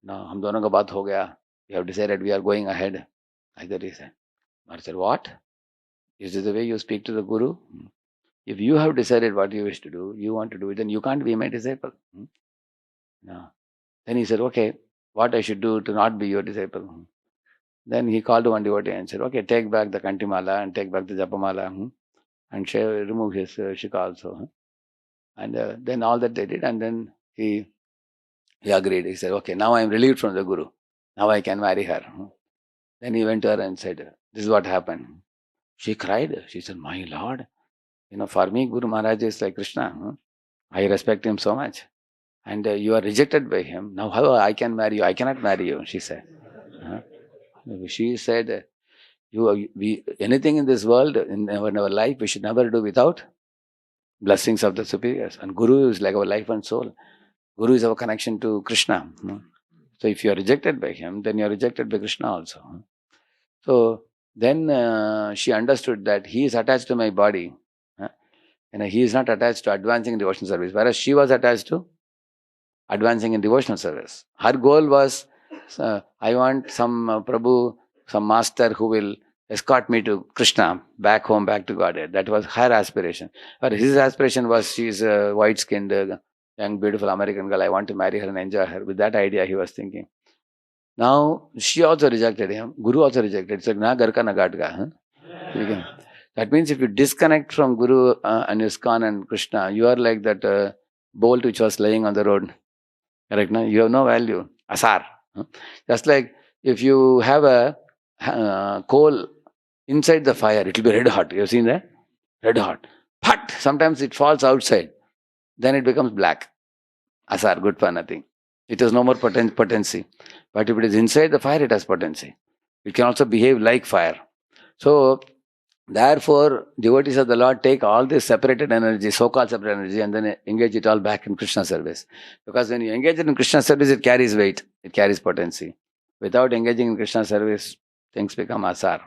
No, hum dono ka baat ho gaya. We have decided we are going ahead. Like that he said. Maharaj said, what? Is this the way you speak to the Guru? If you have decided what you wish to do, you want to do it, then you can't be my disciple. No. Then he said, okay, what I should do to not be your disciple? Then he called one devotee and said, okay, take back the Kantimala and take back the Japamala and remove his shika also. And then all that they did, and then he agreed. He said, okay, now I am relieved from the Guru. Now I can marry her. Then he went to her and said, this is what happened. She cried. She said, my Lord, for me, Guru Maharaj is like Krishna. I respect him so much. And you are rejected by him. Now how I can marry you? I cannot marry you, she said. She said, anything in this world, in our life, we should never do without blessings of the superiors. And Guru is like our life and soul. Guru is our connection to Krishna. So if you are rejected by him, then you are rejected by Krishna also. So then she understood that he is attached to my body. He is not attached to advancing in devotional service, whereas she was attached to advancing in devotional service. Her goal was, I want some Prabhu, some master who will escort me to Krishna, back home, back to Godhead. That was her aspiration. But his aspiration was, she is a white-skinned, young, beautiful American girl. I want to marry her and enjoy her. With that idea, he was thinking. Now, she also rejected him. Guru also rejected. It's like, na garka na gatka. That means if you disconnect from Guru and ISKCON and Krishna, you are like that bolt which was laying on the road. Correct? No? You have no value. Asar. Just like if you have a coal inside the fire, it will be red hot. You have seen that? Red hot. But sometimes it falls outside. Then it becomes black. Asar, good for nothing. It has no more potency. But if it is inside the fire, it has potency. It can also behave like fire. So, therefore, devotees of the Lord take all this separated energy, so-called separate energy, and then engage it all back in Krishna service. Because when you engage it in Krishna service, it carries weight, it carries potency. Without engaging in Krishna service, things become asar.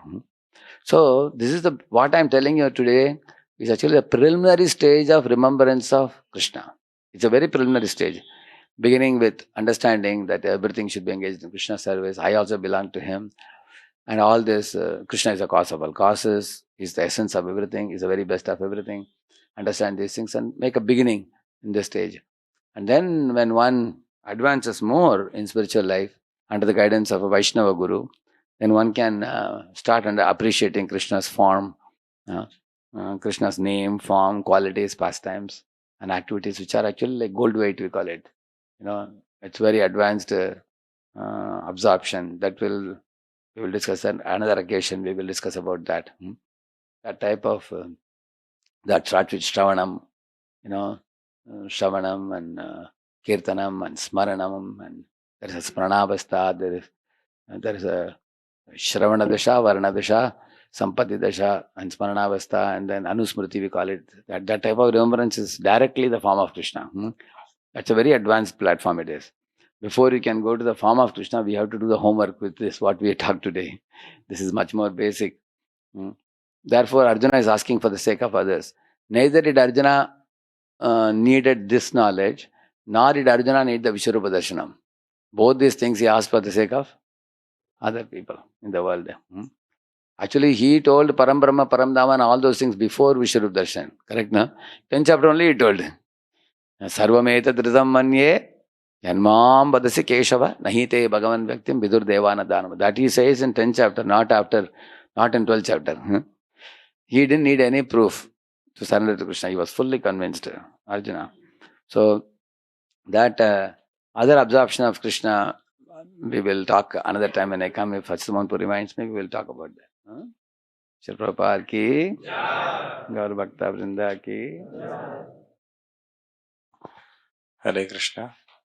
So, this is what I am telling you today is actually a preliminary stage of remembrance of Krishna. It's a very preliminary stage. Beginning with understanding that everything should be engaged in Krishna service. I also belong to him. And all this, Krishna is the cause of all causes, is the essence of everything, is the very best of everything. Understand these things and make a beginning in this stage. And then when one advances more in spiritual life, under the guidance of a Vaishnava Guru, then one can start under appreciating Krishna's form, Krishna's name, form, qualities, pastimes, and activities which are actually like gold weight, we call it. It's very advanced absorption. That we will discuss on another occasion. We will discuss about that. That type of, that starts with Shravanam, Shravanam and Kirtanam and Smaranam, and there is a Pranavastha, there is a Shravana Dasha, Varana Dasha, Sampati Dasha, and Smaranavastha, and then Anusmriti, we call it. That type of remembrance is directly the form of Krishna. That's a very advanced platform it is. Before you can go to the form of Krishna, we have to do the homework with this, what we talked today. This is much more basic. Therefore, Arjuna is asking for the sake of others. Neither did Arjuna needed this knowledge, nor did Arjuna need the Vishwarupa Darshanam. Both these things he asked for the sake of other people in the world. Actually, he told Param Brahma, Param Dhamma and all those things before Vishwarupa Darshan. Correct, no? 10th chapter only he told. Sarvameta Dridam Manye Yanmam Badasi Keshava Nahite Bhagavan Vyaktim Vidur Devana Dhanam. That he says in 10th chapter, not in 12th chapter. He didn't need any proof to surrender to Krishna. He was fully convinced, Arjuna. So, that other absorption of Krishna, we will talk another time when I come. If Hachidamanpu reminds me, we will talk about that. Shri Prabhupada की, गौर भक्ता वृंदा की। Hare Krishna.